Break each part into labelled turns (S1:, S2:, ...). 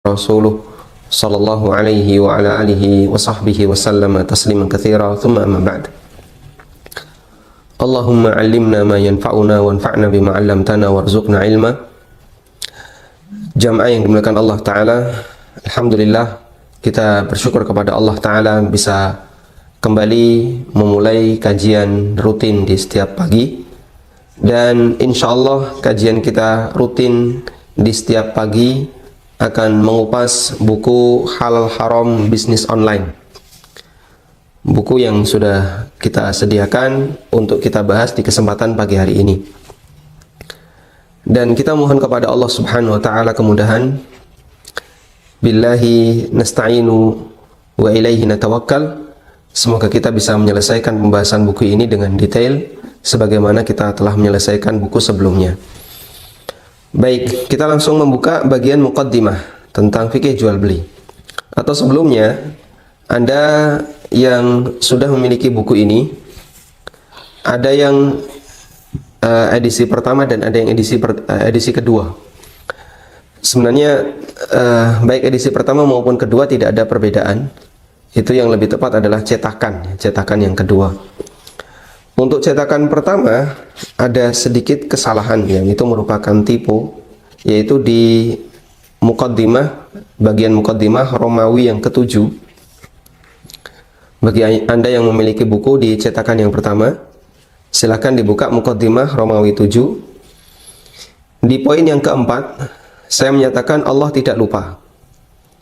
S1: Rasuluh sallallahu alaihi wa ala alihi wa sahbihi wa sallama tasliman katsira thumma amma ba'd. Allahumma 'allimna ma yanfa'una wanfa'na bima 'allamtana warzuqna ilma. Jamaah yang dimuliakan Allah taala, alhamdulillah kita bersyukur kepada Allah taala bisa kembali memulai kajian rutin di setiap pagi, dan insyaallah kajian kita rutin di setiap pagi akan mengupas buku Halal Haram Bisnis Online, buku yang sudah kita sediakan untuk kita bahas di kesempatan pagi hari ini. Dan kita mohon kepada Allah Subhanahu wa taala kemudahan. Billahi nasta'inu wa ilaihi natawakkal. Semoga kita bisa menyelesaikan pembahasan buku ini dengan detail sebagaimana kita telah menyelesaikan buku sebelumnya. Baik, kita langsung membuka bagian muqaddimah tentang fikih jual beli. Atau sebelumnya, Anda yang sudah memiliki buku ini, ada yang edisi pertama dan ada yang edisi kedua. Sebenarnya baik edisi pertama maupun kedua tidak ada perbedaan. Itu yang lebih tepat adalah cetakan yang kedua. Untuk cetakan pertama ada sedikit kesalahan yang itu merupakan tipu, yaitu di muqaddimah, bagian muqaddimah Romawi yang ke-7. Bagi Anda yang memiliki buku di cetakan yang pertama, silakan dibuka muqaddimah Romawi 7. Di poin yang keempat, saya menyatakan Allah tidak lupa.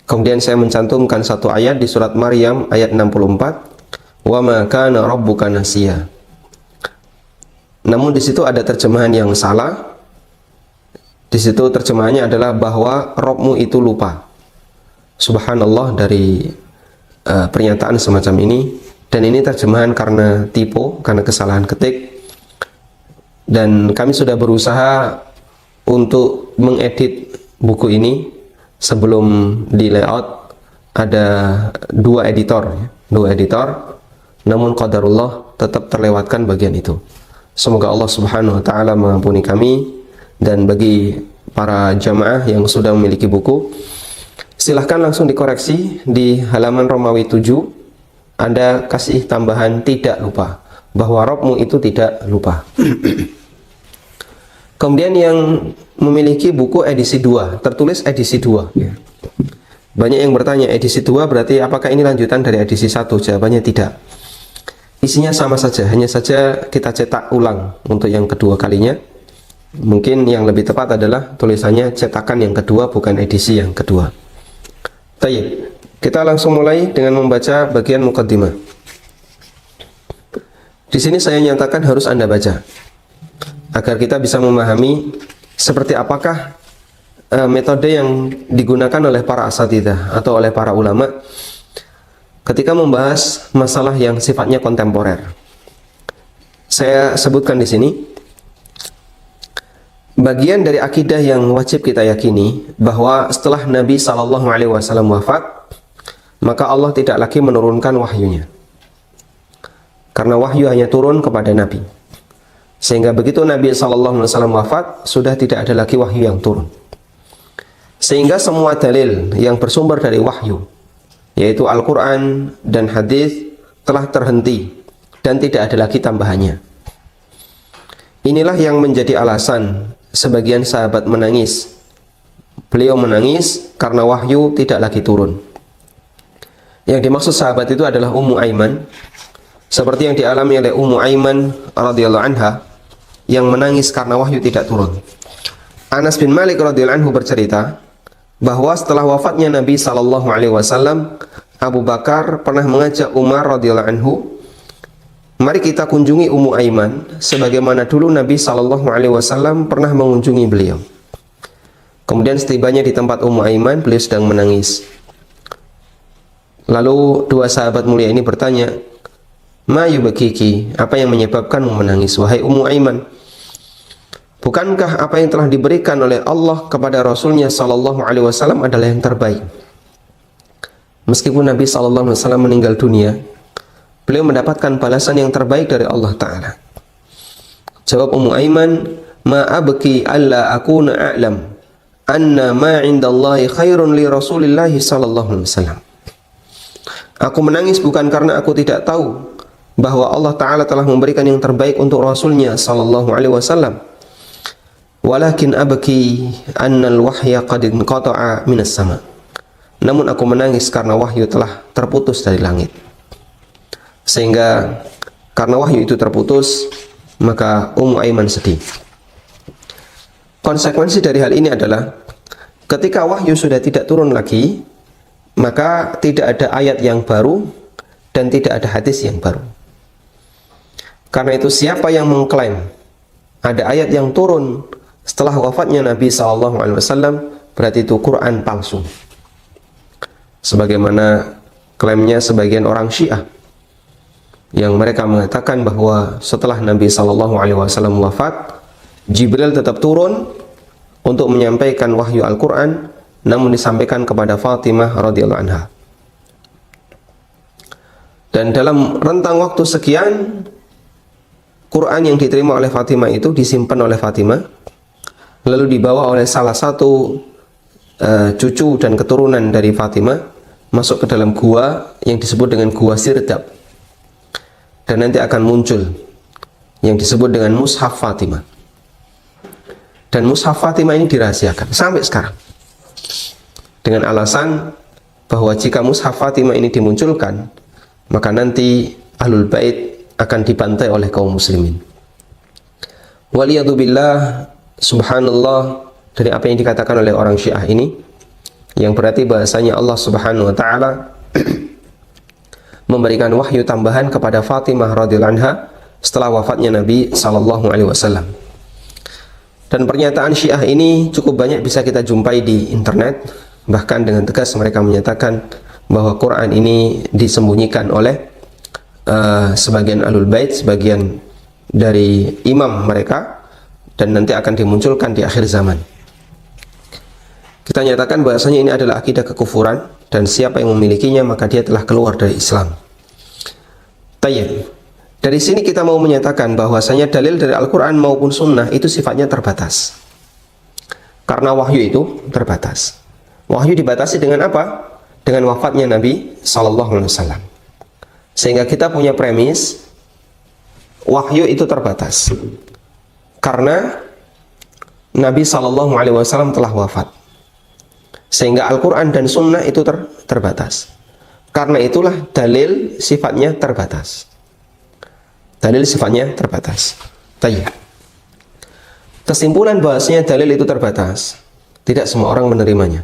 S1: Kemudian saya mencantumkan satu ayat di surat Maryam ayat 64, "Wa ma kana rabbuka nasiya." Namun di situ ada terjemahan yang salah. Di situ terjemahannya adalah bahwa Rabbmu itu lupa. Subhanallah dari pernyataan semacam ini. Dan ini terjemahan karena tipu, karena kesalahan ketik. Dan kami sudah berusaha untuk mengedit buku ini sebelum di layout. Ada dua editor. Namun qadarullah tetap terlewatkan bagian itu. Semoga Allah Subhanahu wa taala mengampuni kami. Dan bagi para jamaah yang sudah memiliki buku, silahkan langsung dikoreksi di halaman Romawi 7. Anda kasih tambahan tidak lupa, bahwa Rabbmu itu tidak lupa. Kemudian yang memiliki buku edisi 2, tertulis edisi 2 ya. Banyak yang bertanya, edisi 2 berarti apakah ini lanjutan dari edisi 1? Jawabannya tidak. Isinya sama saja, hanya saja kita cetak ulang untuk yang kedua kalinya. Mungkin yang lebih tepat adalah tulisannya cetakan yang kedua, bukan edisi yang kedua. Baik, kita langsung mulai dengan membaca bagian muqaddimah. Di sini saya nyatakan harus Anda baca agar kita bisa memahami seperti apakah metode yang digunakan oleh para asatidzah atau oleh para ulama ketika membahas masalah yang sifatnya kontemporer. Saya sebutkan di sini bagian dari akidah yang wajib kita yakini, bahwa setelah Nabi SAW wafat, maka Allah tidak lagi menurunkan wahyunya, karena wahyu hanya turun kepada Nabi. Sehingga begitu Nabi SAW wafat, sudah tidak ada lagi wahyu yang turun. Sehingga semua dalil yang bersumber dari wahyu, yaitu Al-Quran dan hadis, telah terhenti dan tidak ada lagi tambahannya. Inilah yang menjadi alasan sebagian sahabat menangis. Beliau menangis karena wahyu tidak lagi turun. Yang dimaksud sahabat itu adalah Ummu Aiman, seperti yang dialami oleh Ummu Aiman radhiyallahu anha, yang menangis karena wahyu tidak turun. Anas bin Malik radhiyallahu anhu bercerita bahwa setelah wafatnya Nabi SAW, Abu Bakar pernah mengajak Umar radhiyallahu anhu, mari kita kunjungi Ummu Aiman sebagaimana dulu Nabi SAW pernah mengunjungi beliau. Kemudian setibanya di tempat Ummu Aiman, beliau sedang menangis. Lalu dua sahabat mulia ini bertanya, "Ma yubkiki?" Apa yang menyebabkanmu menangis, wahai Ummu Aiman? Bukankah apa yang telah diberikan oleh Allah kepada Rasulnya SAW adalah yang terbaik? Meskipun Nabi SAW meninggal dunia, beliau mendapatkan balasan yang terbaik dari Allah Ta'ala. Jawab Ummu Aiman, "Ma abki alla akuna a'lam." anna ma 'indallahi khairun li Rasulillah sallallahu alaihi wasallam. Aku menangis bukan karena aku tidak tahu bahwa Allah Ta'ala telah memberikan yang terbaik untuk Rasulnya sallallahu alaihi wasallam. Walakin abki annal wahya qad inqata'a minas sama. Namun aku menangis karena wahyu telah terputus dari langit. Sehingga karena wahyu itu terputus, maka Ummu Aiman sedih. Konsekuensi dari hal ini adalah ketika wahyu sudah tidak turun lagi, maka tidak ada ayat yang baru dan tidak ada hadis yang baru. Karena itu siapa yang mengklaim ada ayat yang turun setelah wafatnya Nabi SAW, berarti itu Quran palsu. Sebagaimana klaimnya sebagian orang Syiah yang mereka mengatakan bahwa setelah Nabi SAW wafat, Jibril tetap turun untuk menyampaikan wahyu Al-Quran, namun disampaikan kepada Fatimah radhiyallahu anha. Dan dalam rentang waktu sekian, Quran yang diterima oleh Fatimah itu disimpan oleh Fatimah, lalu dibawa oleh salah satu cucu dan keturunan dari Fatimah masuk ke dalam gua yang disebut dengan Gua Sirdab, dan nanti akan muncul yang disebut dengan Mushaf Fatimah. Dan Mushaf Fatimah ini dirahasiakan sampai sekarang dengan alasan bahwa jika Mushaf Fatimah ini dimunculkan, maka nanti Ahlul Bait akan dibantai oleh kaum muslimin. Waliyadzubillah, subhanallah, dari apa yang dikatakan oleh orang Syiah ini, yang berarti bahasanya Allah Subhanahu wa taala memberikan wahyu tambahan kepada Fatimah radhiyallahu anha setelah wafatnya Nabi sallallahu alaihi wasallam. Dan pernyataan Syiah ini cukup banyak bisa kita jumpai di internet. Bahkan dengan tegas mereka menyatakan bahwa Quran ini disembunyikan oleh sebagian Ahlul Bait, sebagian dari imam mereka, dan nanti akan dimunculkan di akhir zaman. Kita nyatakan bahasanya ini adalah akidah kekufuran, dan siapa yang memilikinya maka dia telah keluar dari Islam. Tayyib. Dari sini kita mau menyatakan bahwasanya dalil dari Al-Quran maupun Sunnah itu sifatnya terbatas. Karena wahyu itu terbatas. Wahyu dibatasi dengan apa? Dengan wafatnya Nabi SAW. Sehingga kita punya premis wahyu itu terbatas. Karena Nabi SAW telah wafat. Sehingga Al-Quran dan Sunnah itu terbatas. Karena itulah dalil sifatnya terbatas. Dalil sifatnya terbatas. Tayyib. Kesimpulan bahasanya dalil itu terbatas, tidak semua orang menerimanya.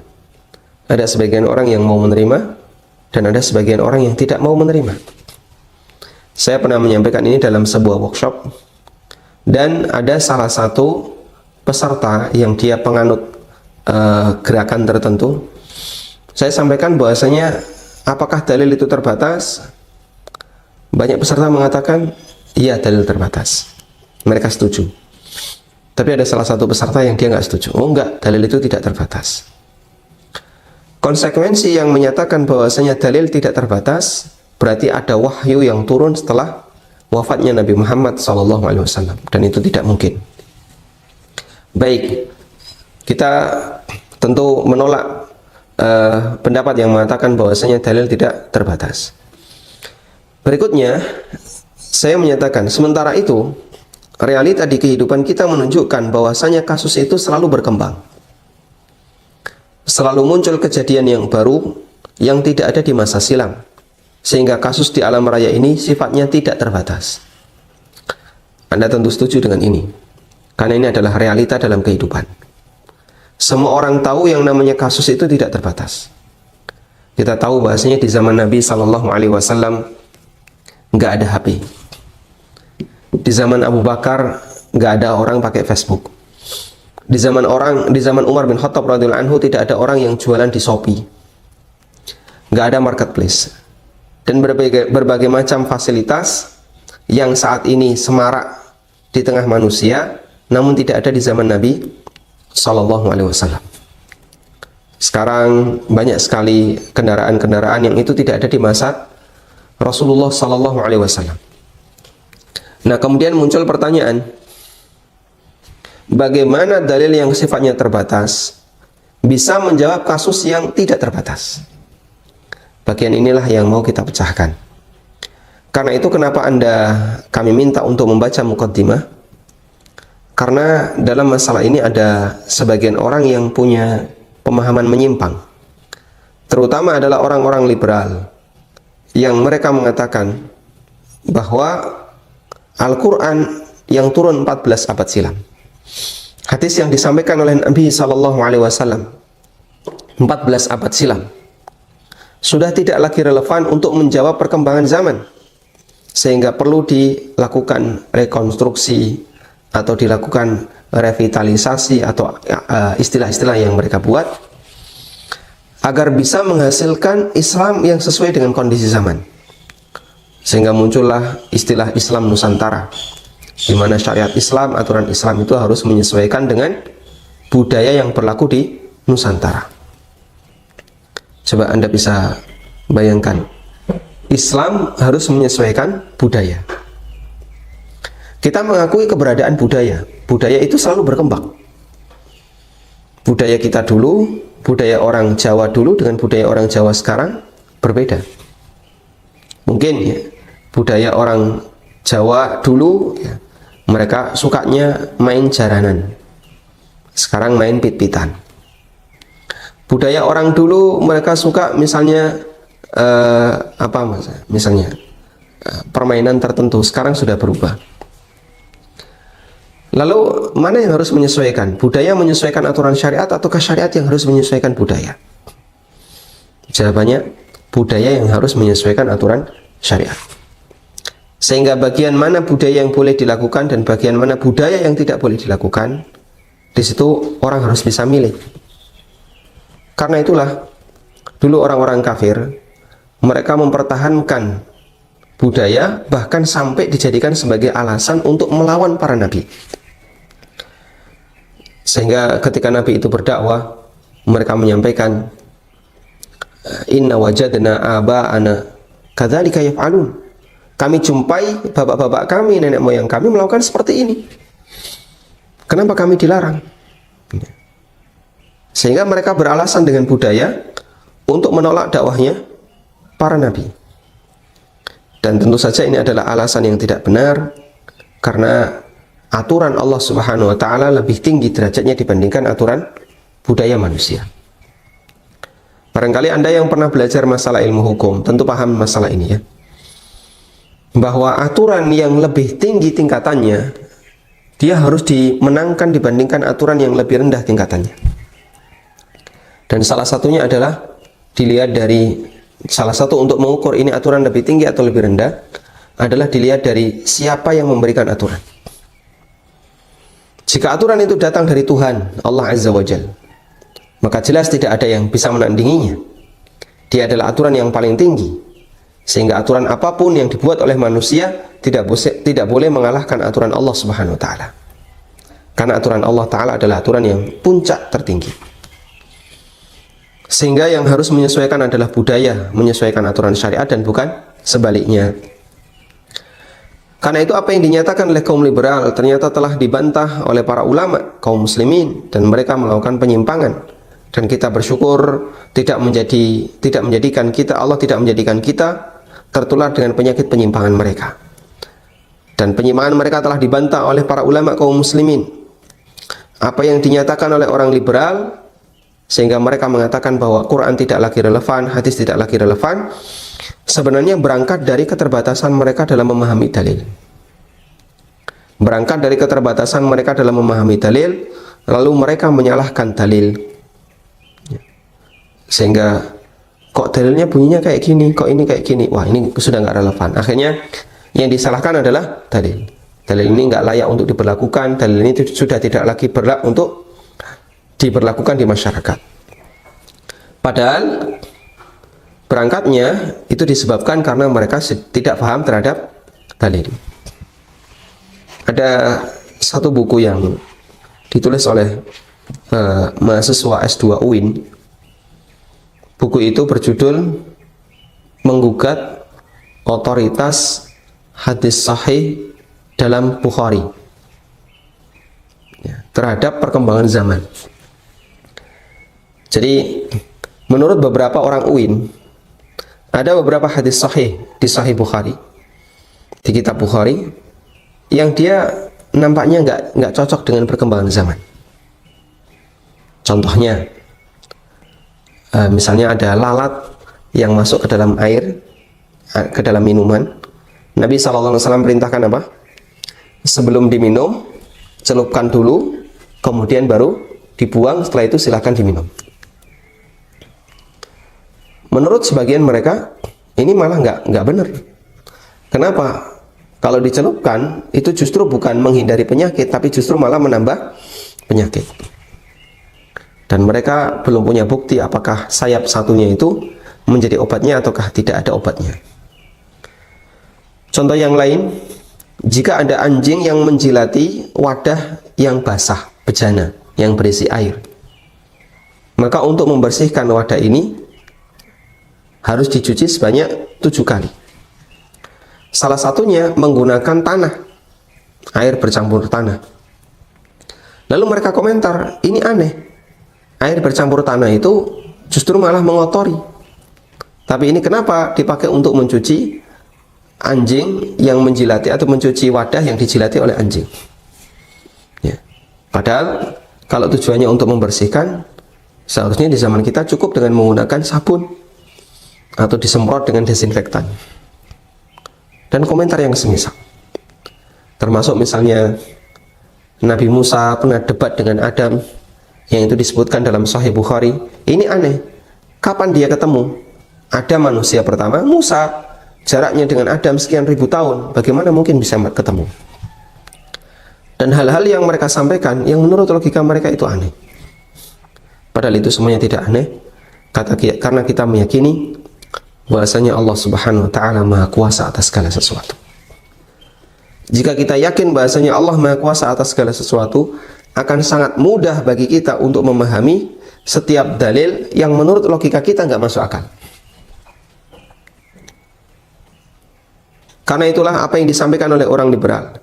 S1: Ada sebagian orang yang mau menerima, dan ada sebagian orang yang tidak mau menerima. Saya pernah menyampaikan ini dalam sebuah workshop, dan ada salah satu peserta yang dia penganut gerakan tertentu. Saya sampaikan bahasanya apakah dalil itu terbatas? Banyak peserta mengatakan iya, dalil terbatas. Mereka setuju. Tapi ada salah satu peserta yang dia nggak setuju. Oh enggak, dalil itu tidak terbatas. Konsekuensi yang menyatakan bahwasanya dalil tidak terbatas berarti ada wahyu yang turun setelah wafatnya Nabi Muhammad SAW, dan itu tidak mungkin. Baik, kita tentu menolak pendapat yang mengatakan bahwasanya dalil tidak terbatas. Berikutnya, saya menyatakan sementara itu realita di kehidupan kita menunjukkan bahwasanya kasus itu selalu berkembang. Selalu muncul kejadian yang baru yang tidak ada di masa silam. Sehingga kasus di alam raya ini sifatnya tidak terbatas. Anda tentu setuju dengan ini. Karena ini adalah realita dalam kehidupan. Semua orang tahu yang namanya kasus itu tidak terbatas. Kita tahu bahasanya di zaman Nabi SAW nggak ada HP. Di zaman Abu Bakar nggak ada orang pakai Facebook. Di zaman Umar bin Khattab radhiyallahu anhu tidak ada orang yang jualan di Shopee. Nggak ada marketplace. Dan berbagai macam fasilitas yang saat ini semarak di tengah manusia, namun tidak ada di zaman Nabi SAW. Sekarang banyak sekali kendaraan-kendaraan yang itu tidak ada di masa Rasulullah SAW. Nah, kemudian muncul pertanyaan, bagaimana dalil yang sifatnya terbatas bisa menjawab kasus yang tidak terbatas. Bagian inilah yang mau kita pecahkan. Karena itu kenapa kami minta untuk membaca muqaddimah, karena dalam masalah ini ada sebagian orang yang punya pemahaman menyimpang, terutama adalah orang-orang liberal yang mereka mengatakan bahwa Al-Quran yang turun 14 abad silam, hadis yang disampaikan oleh Nabi SAW 14 abad silam, sudah tidak lagi relevan untuk menjawab perkembangan zaman, sehingga perlu dilakukan rekonstruksi atau dilakukan revitalisasi atau istilah-istilah yang mereka buat agar bisa menghasilkan Islam yang sesuai dengan kondisi zaman, sehingga muncullah istilah Islam Nusantara, di mana syariat Islam, aturan Islam itu harus menyesuaikan dengan budaya yang berlaku di Nusantara. Coba Anda bisa bayangkan, Islam harus menyesuaikan budaya. Kita mengakui keberadaan budaya. Budaya itu selalu berkembang. Budaya kita dulu, budaya orang Jawa dulu dengan budaya orang Jawa sekarang berbeda. Mungkin ya, budaya orang Jawa dulu ya, mereka sukanya main jaranan. Sekarang main pit-pitan. Budaya orang dulu mereka suka misalnya permainan tertentu, sekarang sudah berubah. Lalu mana yang harus menyesuaikan? Budaya menyesuaikan aturan syariat ataukah syariat yang harus menyesuaikan budaya? Jawabannya, budaya yang harus menyesuaikan aturan syariat. Sehingga bagian mana budaya yang boleh dilakukan dan bagian mana budaya yang tidak boleh dilakukan, di situ orang harus bisa milih. Karena itulah dulu orang-orang kafir, mereka mempertahankan budaya bahkan sampai dijadikan sebagai alasan untuk melawan para nabi. Sehingga ketika Nabi itu berdakwah, mereka menyampaikan, inna wajadna aba'ana kadzalika yaf'alun. Kami jumpai bapak-bapak kami, nenek moyang kami melakukan seperti ini. Kenapa kami dilarang? Sehingga mereka beralasan dengan budaya untuk menolak dakwahnya para nabi. Dan tentu saja ini adalah alasan yang tidak benar, karena aturan Allah Subhanahu wa Ta'ala lebih tinggi derajatnya dibandingkan aturan budaya manusia. Barangkali Anda yang pernah belajar masalah ilmu hukum tentu paham masalah ini ya, bahwa aturan yang lebih tinggi tingkatannya dia harus dimenangkan dibandingkan aturan yang lebih rendah tingkatannya. Dan salah satunya adalah dilihat dari, salah satu untuk mengukur ini aturan lebih tinggi atau lebih rendah adalah dilihat dari siapa yang memberikan aturan. Jika aturan itu datang dari Tuhan, Allah Azza wa Jalla, maka jelas tidak ada yang bisa menandinginya. Dia adalah aturan yang paling tinggi, sehingga aturan apapun yang dibuat oleh manusia tidak boleh mengalahkan aturan Allah Subhanahu wa Ta'ala. Karena aturan Allah Ta'ala adalah aturan yang puncak tertinggi. Sehingga yang harus menyesuaikan adalah budaya, menyesuaikan aturan syariat dan bukan sebaliknya. Karena itu apa yang dinyatakan oleh kaum liberal ternyata telah dibantah oleh para ulama kaum muslimin dan mereka melakukan penyimpangan. Dan kita bersyukur Allah tidak menjadikan kita tertular dengan penyakit penyimpangan mereka. Dan penyimpangan mereka telah dibantah oleh para ulama kaum muslimin. Apa yang dinyatakan oleh orang liberal sehingga mereka mengatakan bahwa Quran tidak lagi relevan, hadis tidak lagi relevan, sebenarnya berangkat dari keterbatasan mereka dalam memahami dalil. Berangkat dari keterbatasan mereka dalam memahami dalil, lalu mereka menyalahkan dalil. Sehingga kok dalilnya bunyinya kayak gini, kok ini kayak gini, wah ini sudah nggak relevan. Akhirnya yang disalahkan adalah dalil. Dalil ini nggak layak untuk diberlakukan, dalil ini sudah tidak lagi berlaku untuk diberlakukan di masyarakat. Padahal berangkatnya itu disebabkan karena mereka tidak paham terhadap dalil. Ada satu buku yang ditulis oleh mahasiswa S2 UIN. Buku itu berjudul Menggugat Otoritas Hadis Sahih dalam Bukhari terhadap perkembangan zaman. Jadi menurut beberapa orang UIN, ada beberapa hadis sahih di Sahih Bukhari, di kitab Bukhari, yang dia nampaknya nggak cocok dengan perkembangan zaman. Contohnya, misalnya ada lalat yang masuk ke dalam air, ke dalam minuman. Nabi SAW perintahkan apa? Sebelum diminum, celupkan dulu, kemudian baru dibuang, setelah itu silahkan diminum. Menurut sebagian mereka, ini malah nggak benar. Kenapa? Kalau dicelupkan, itu justru bukan menghindari penyakit, tapi justru malah menambah penyakit. Dan mereka belum punya bukti apakah sayap satunya itu menjadi obatnya ataukah tidak ada obatnya. Contoh yang lain, jika ada anjing yang menjilati wadah yang basah, bejana, yang berisi air, maka untuk membersihkan wadah ini harus dicuci sebanyak 7 kali. Salah satunya menggunakan tanah, air bercampur tanah. Lalu mereka komentar, ini aneh, air bercampur tanah itu justru malah mengotori. Tapi ini kenapa dipakai untuk mencuci anjing yang menjilati atau mencuci wadah yang dijilati oleh anjing? Ya. Padahal kalau tujuannya untuk membersihkan, seharusnya di zaman kita cukup dengan menggunakan sabun atau disemprot dengan desinfektan. Dan komentar yang semisal, termasuk misalnya Nabi Musa pernah debat dengan Adam, yang itu disebutkan dalam Sahih Bukhari. Ini aneh, kapan dia ketemu? Adam manusia pertama, Musa jaraknya dengan Adam sekian ribu tahun, bagaimana mungkin bisa ketemu? Dan hal-hal yang mereka sampaikan yang menurut logika mereka itu aneh, padahal itu semuanya tidak aneh, karena kita meyakini bahwasanya Allah Subhanahu wa Ta'ala Maha Kuasa atas segala sesuatu. Jika kita yakin bahwasanya Allah Maha Kuasa atas segala sesuatu, akan sangat mudah bagi kita untuk memahami setiap dalil yang menurut logika kita nggak masuk akal. Karena itulah apa yang disampaikan oleh orang liberal,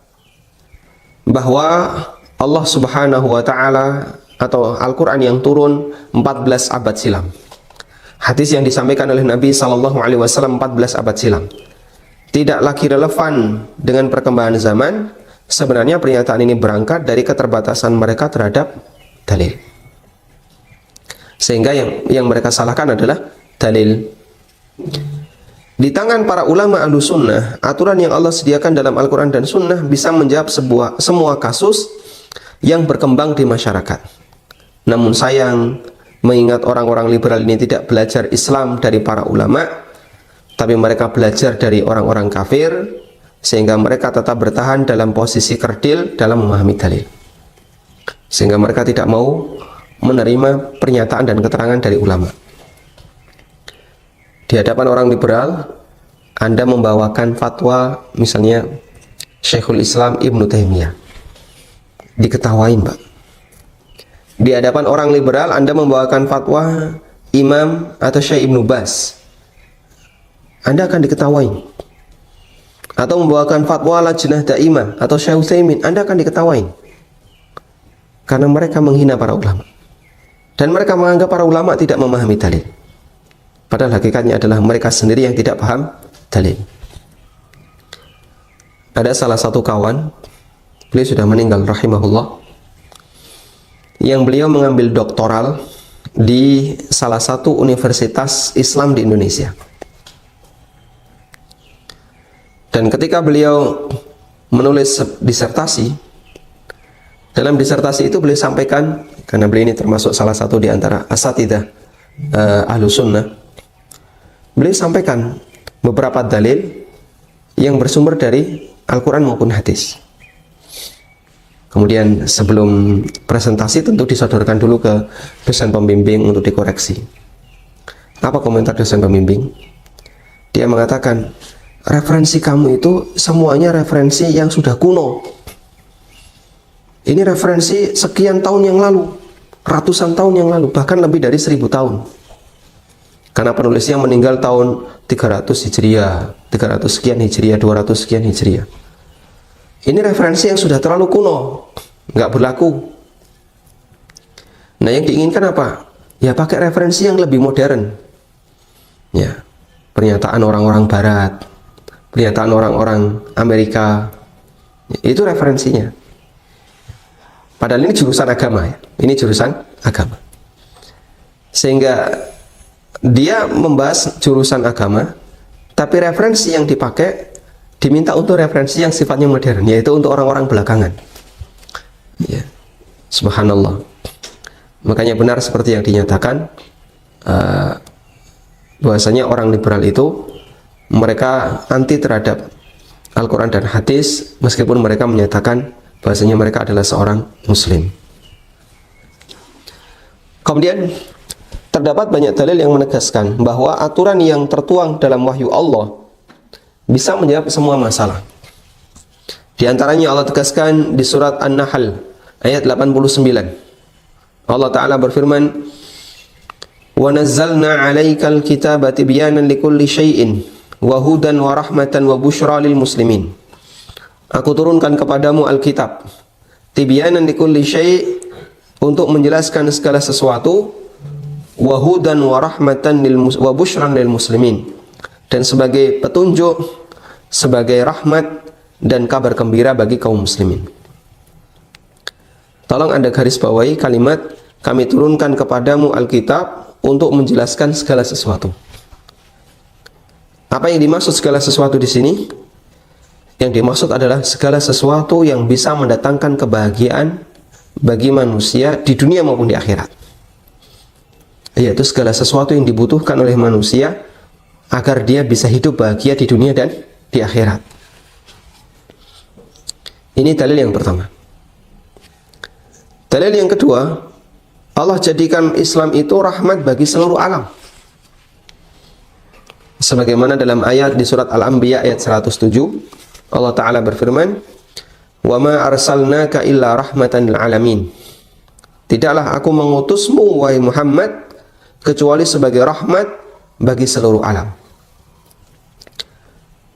S1: bahwa Allah Subhanahu wa Ta'ala atau Al-Quran yang turun 14 abad silam, hadis yang disampaikan oleh Nabi SAW 14 abad silam, tidak lagi relevan dengan perkembangan zaman. Sebenarnya pernyataan ini berangkat dari keterbatasan mereka terhadap dalil. Sehingga yang mereka salahkan adalah dalil. Di tangan para ulama ahlu sunnah, aturan yang Allah sediakan dalam Al-Quran dan sunnah bisa menjawab semua kasus yang berkembang di masyarakat. Namun sayang, mengingat orang-orang liberal ini tidak belajar Islam dari para ulama, tapi mereka belajar dari orang-orang kafir, sehingga mereka tetap bertahan dalam posisi kerdil dalam memahami dalil. Sehingga mereka tidak mau menerima pernyataan dan keterangan dari ulama. Di hadapan orang liberal, Anda membawakan fatwa misalnya Syekhul Islam Ibnu Taimiyah, diketawain, Pak. Di hadapan orang liberal, Anda membawakan fatwa Imam atau Syekh Ibnu Baz, Anda akan diketawain. Atau membawakan fatwa Lajnah Daimah atau Syekh Utsaimin, Anda akan diketawain. Karena mereka menghina para ulama. Dan mereka menganggap para ulama tidak memahami dalil. Padahal hakikatnya adalah mereka sendiri yang tidak paham dalil. Ada salah satu kawan, beliau sudah meninggal rahimahullah, yang beliau mengambil doktoral di salah satu universitas Islam di Indonesia. Dan ketika beliau menulis disertasi, dalam disertasi itu beliau sampaikan, karena beliau ini termasuk salah satu di antara asatidah ahlu sunnah, beliau sampaikan beberapa dalil yang bersumber dari Al-Quran maupun hadis. Kemudian sebelum presentasi tentu disodorkan dulu ke dosen pembimbing untuk dikoreksi. Apa komentar dosen pembimbing? Dia mengatakan, referensi kamu itu semuanya referensi yang sudah kuno. Ini referensi sekian tahun yang lalu, ratusan tahun yang lalu, bahkan lebih dari 1000 tahun. Karena penulisnya meninggal tahun 300 Hijriah, 300 sekian Hijriah, 200 sekian Hijriah. Ini referensi yang sudah terlalu kuno, nggak berlaku. Nah, yang diinginkan apa? ya pakai referensi yang lebih modern. Ya, pernyataan orang-orang Barat, pernyataan orang-orang Amerika, itu referensinya. Padahal ini jurusan agama ya. Ini jurusan agama. Sehingga dia membahas jurusan agama, tapi referensi yang dipakai diminta untuk referensi yang sifatnya modern, yaitu untuk orang-orang belakangan. Ya. Subhanallah. Makanya benar seperti yang dinyatakan, bahwasanya orang liberal itu mereka anti terhadap Al-Quran dan hadis, meskipun mereka menyatakan bahwasanya mereka adalah seorang muslim. Kemudian terdapat banyak dalil yang menegaskan bahwa aturan yang tertuang dalam wahyu Allah bisa menjawab semua masalah. Di antaranya Allah tegaskan di surat An-Nahl ayat 89. Allah Ta'ala berfirman, "Wa nazzalna 'alaikal kitaba tibyanan likulli syai'in wa hudan wa rahmatan wa busyra lil muslimin." Aku turunkan kepadamu Alkitab tibyanan likulli syai', untuk menjelaskan segala sesuatu, wa hudan wa rahmatan wa busyran lil muslimin, dan sebagai petunjuk, sebagai rahmat dan kabar gembira bagi kaum muslimin. Tolong Anda garis bawahi kalimat kami turunkan kepadamu Alkitab untuk menjelaskan segala sesuatu. Apa yang dimaksud segala sesuatu di sini? Yang dimaksud adalah segala sesuatu yang bisa mendatangkan kebahagiaan bagi manusia di dunia maupun di akhirat. Yaitu segala sesuatu yang dibutuhkan oleh manusia agar dia bisa hidup bahagia di dunia dan di akhirat. Ini dalil yang pertama. Dalil yang kedua, Allah jadikan Islam itu rahmat bagi seluruh alam. Sebagaimana dalam ayat di surat Al-Anbiya ayat 107, Allah Ta'ala berfirman, "Wa ma arsalnaka illa rahmatan lil alamin." Tidaklah aku mengutusmu wahai Muhammad kecuali sebagai rahmat bagi seluruh alam.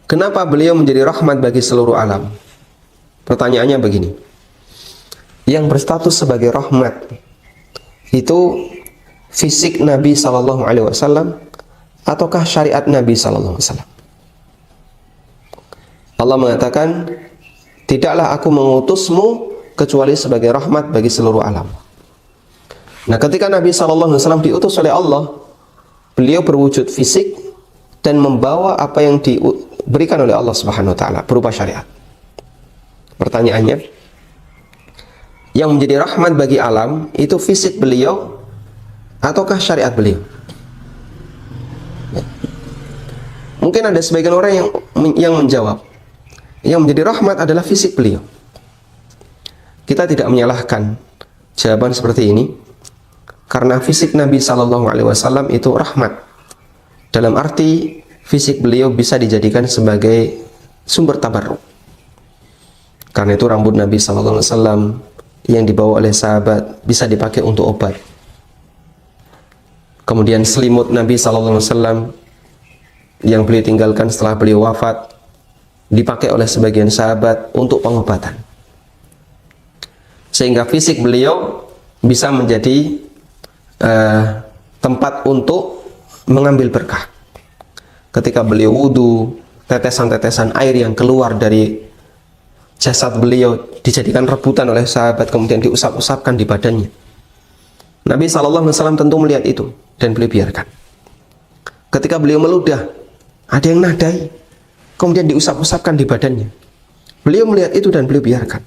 S1: Kenapa beliau menjadi rahmat bagi seluruh alam? Pertanyaannya begini. Yang berstatus sebagai rahmat itu fisik Nabi Sallallahu Alaihi Wasallam ataukah syariat Nabi Sallallahu Alaihi Wasallam? Allah mengatakan, tidaklah aku mengutusmu kecuali sebagai rahmat bagi seluruh alam. Nah, ketika Nabi Sallallahu Alaihi Wasallam diutus oleh Allah, beliau berwujud fisik dan membawa apa yang diberikan oleh Allah Subhanahu Wa Taala berupa syariat. Pertanyaannya, yang menjadi rahmat bagi alam itu fisik beliau ataukah syariat beliau? Mungkin ada sebagian orang yang menjawab, yang menjadi rahmat adalah fisik beliau. Kita tidak menyalahkan jawaban seperti ini, karena fisik Nabi Sallallahu Alaihi Wasallam itu rahmat. Dalam arti fisik beliau bisa dijadikan sebagai sumber tabarruk. Karena itu rambut Nabi Sallallahu Alaihi Wasallam yang dibawa oleh sahabat bisa dipakai untuk obat. Kemudian selimut Nabi Sallallahu Alaihi Wasallam yang beliau tinggalkan setelah beliau wafat dipakai oleh sebagian sahabat untuk pengobatan. Sehingga fisik beliau bisa menjadi tempat untuk mengambil berkah. Ketika beliau wudu, tetesan-tetesan air yang keluar dari jasad beliau dijadikan rebutan oleh sahabat, kemudian diusap-usapkan di badannya. Nabi SAW tentu melihat itu dan beliau biarkan. Ketika beliau meludah, ada yang nadai, kemudian diusap-usapkan di badannya. Beliau melihat itu dan beliau biarkan.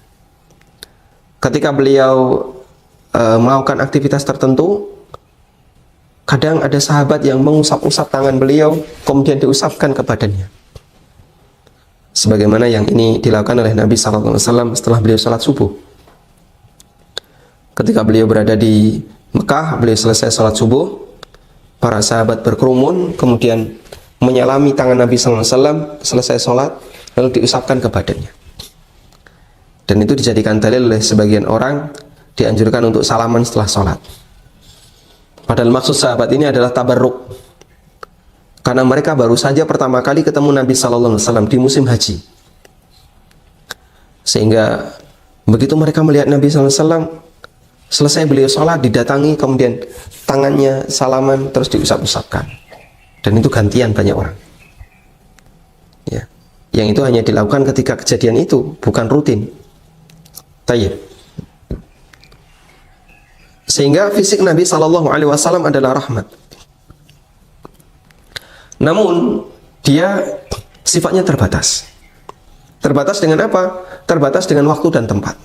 S1: Ketika beliau melakukan aktivitas tertentu, kadang ada sahabat yang mengusap-usap tangan beliau, kemudian diusapkan ke badannya. Sebagaimana yang ini dilakukan oleh Nabi SAW setelah beliau salat subuh. Ketika beliau berada di Mekah, beliau selesai salat subuh, para sahabat berkerumun, kemudian menyalami tangan Nabi SAW selesai salat, lalu diusapkan ke badannya. Dan itu dijadikan dalil oleh sebagian orang, dianjurkan untuk salaman setelah salat. Padahal maksud sahabat ini adalah tabarruk. Karena mereka baru saja pertama kali ketemu Nabi Sallallahu Alaihi Wasallam di musim haji. Sehingga begitu mereka melihat Nabi Sallallahu Alaihi Wasallam, Selesai beliau sholat, didatangi, kemudian tangannya salaman, terus diusap-usapkan. Dan itu gantian banyak orang. Ya. Yang itu hanya dilakukan ketika kejadian itu, bukan rutin. Tayyib. Sehingga fisik Nabi SAW adalah rahmat. Namun, dia sifatnya terbatas. Terbatas dengan apa? Terbatas dengan waktu dan tempat.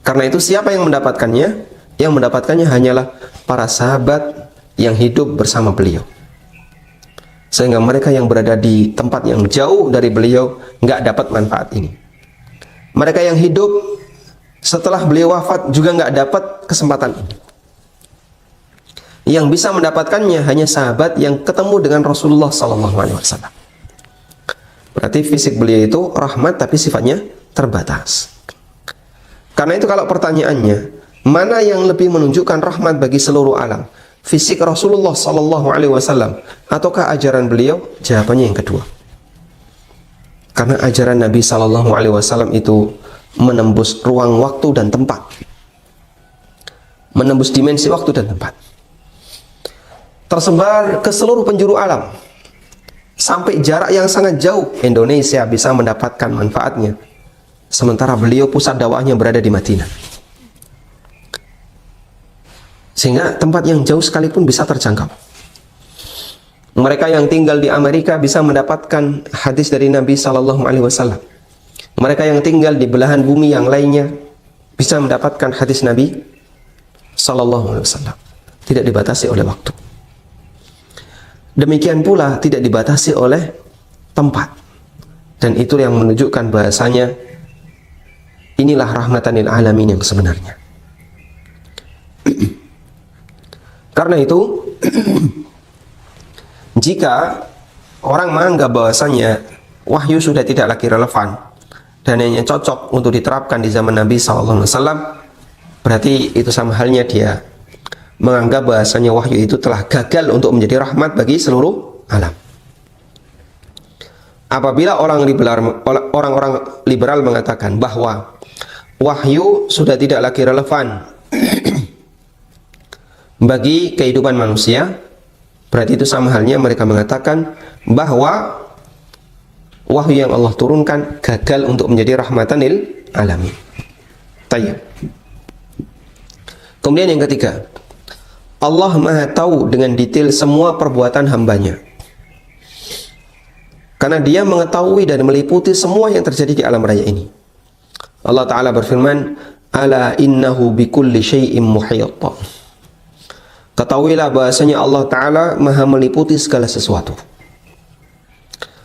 S1: Karena itu siapa yang mendapatkannya? Yang mendapatkannya hanyalah para sahabat yang hidup bersama beliau. Sehingga mereka yang berada di tempat yang jauh dari beliau nggak dapat manfaat ini. Mereka yang hidup setelah beliau wafat juga nggak dapat kesempatan ini. Yang bisa mendapatkannya hanya sahabat yang ketemu dengan Rasulullah SAW. Berarti fisik beliau itu rahmat tapi sifatnya terbatas. Karena itu kalau pertanyaannya, mana yang lebih menunjukkan rahmat bagi seluruh alam? Fisik Rasulullah SAW ataukah ajaran beliau? Jawabannya yang kedua. Karena ajaran Nabi SAW itu menembus ruang waktu dan tempat. Menembus dimensi waktu dan tempat. Tersebar ke seluruh penjuru alam. Sampai jarak yang sangat jauh Indonesia bisa mendapatkan manfaatnya. Sementara beliau pusat dakwahnya berada di Madinah. Sehingga tempat yang jauh sekalipun bisa terjangkau. Mereka yang tinggal di Amerika bisa mendapatkan hadis dari Nabi SAW. Mereka yang tinggal di belahan bumi yang lainnya bisa mendapatkan hadis Nabi SAW. Tidak dibatasi oleh waktu. Demikian pula tidak dibatasi oleh tempat. Dan itu yang menunjukkan bahasanya inilah rahmatan lil alamin yang sebenarnya. Karena itu jika orang menganggap bahwasanya wahyu sudah tidak lagi relevan dan hanya cocok untuk diterapkan di zaman Nabi SAW, berarti itu sama halnya dia menganggap bahasanya wahyu itu telah gagal untuk menjadi rahmat bagi seluruh alam. Apabila orang-orang liberal mengatakan bahwa wahyu sudah tidak lagi relevan bagi kehidupan manusia, berarti itu sama halnya mereka mengatakan bahwa wahyu yang Allah turunkan gagal untuk menjadi rahmatan lil alamin. Tayyib. Kemudian yang ketiga, Allah Maha tahu dengan detail semua perbuatan hambanya. Karena dia mengetahui dan meliputi semua yang terjadi di alam raya ini. Allah Ta'ala berfirman, Ala innahu bikulli syai'im muhit. Ketahuilah bahasanya Allah Ta'ala Maha meliputi segala sesuatu.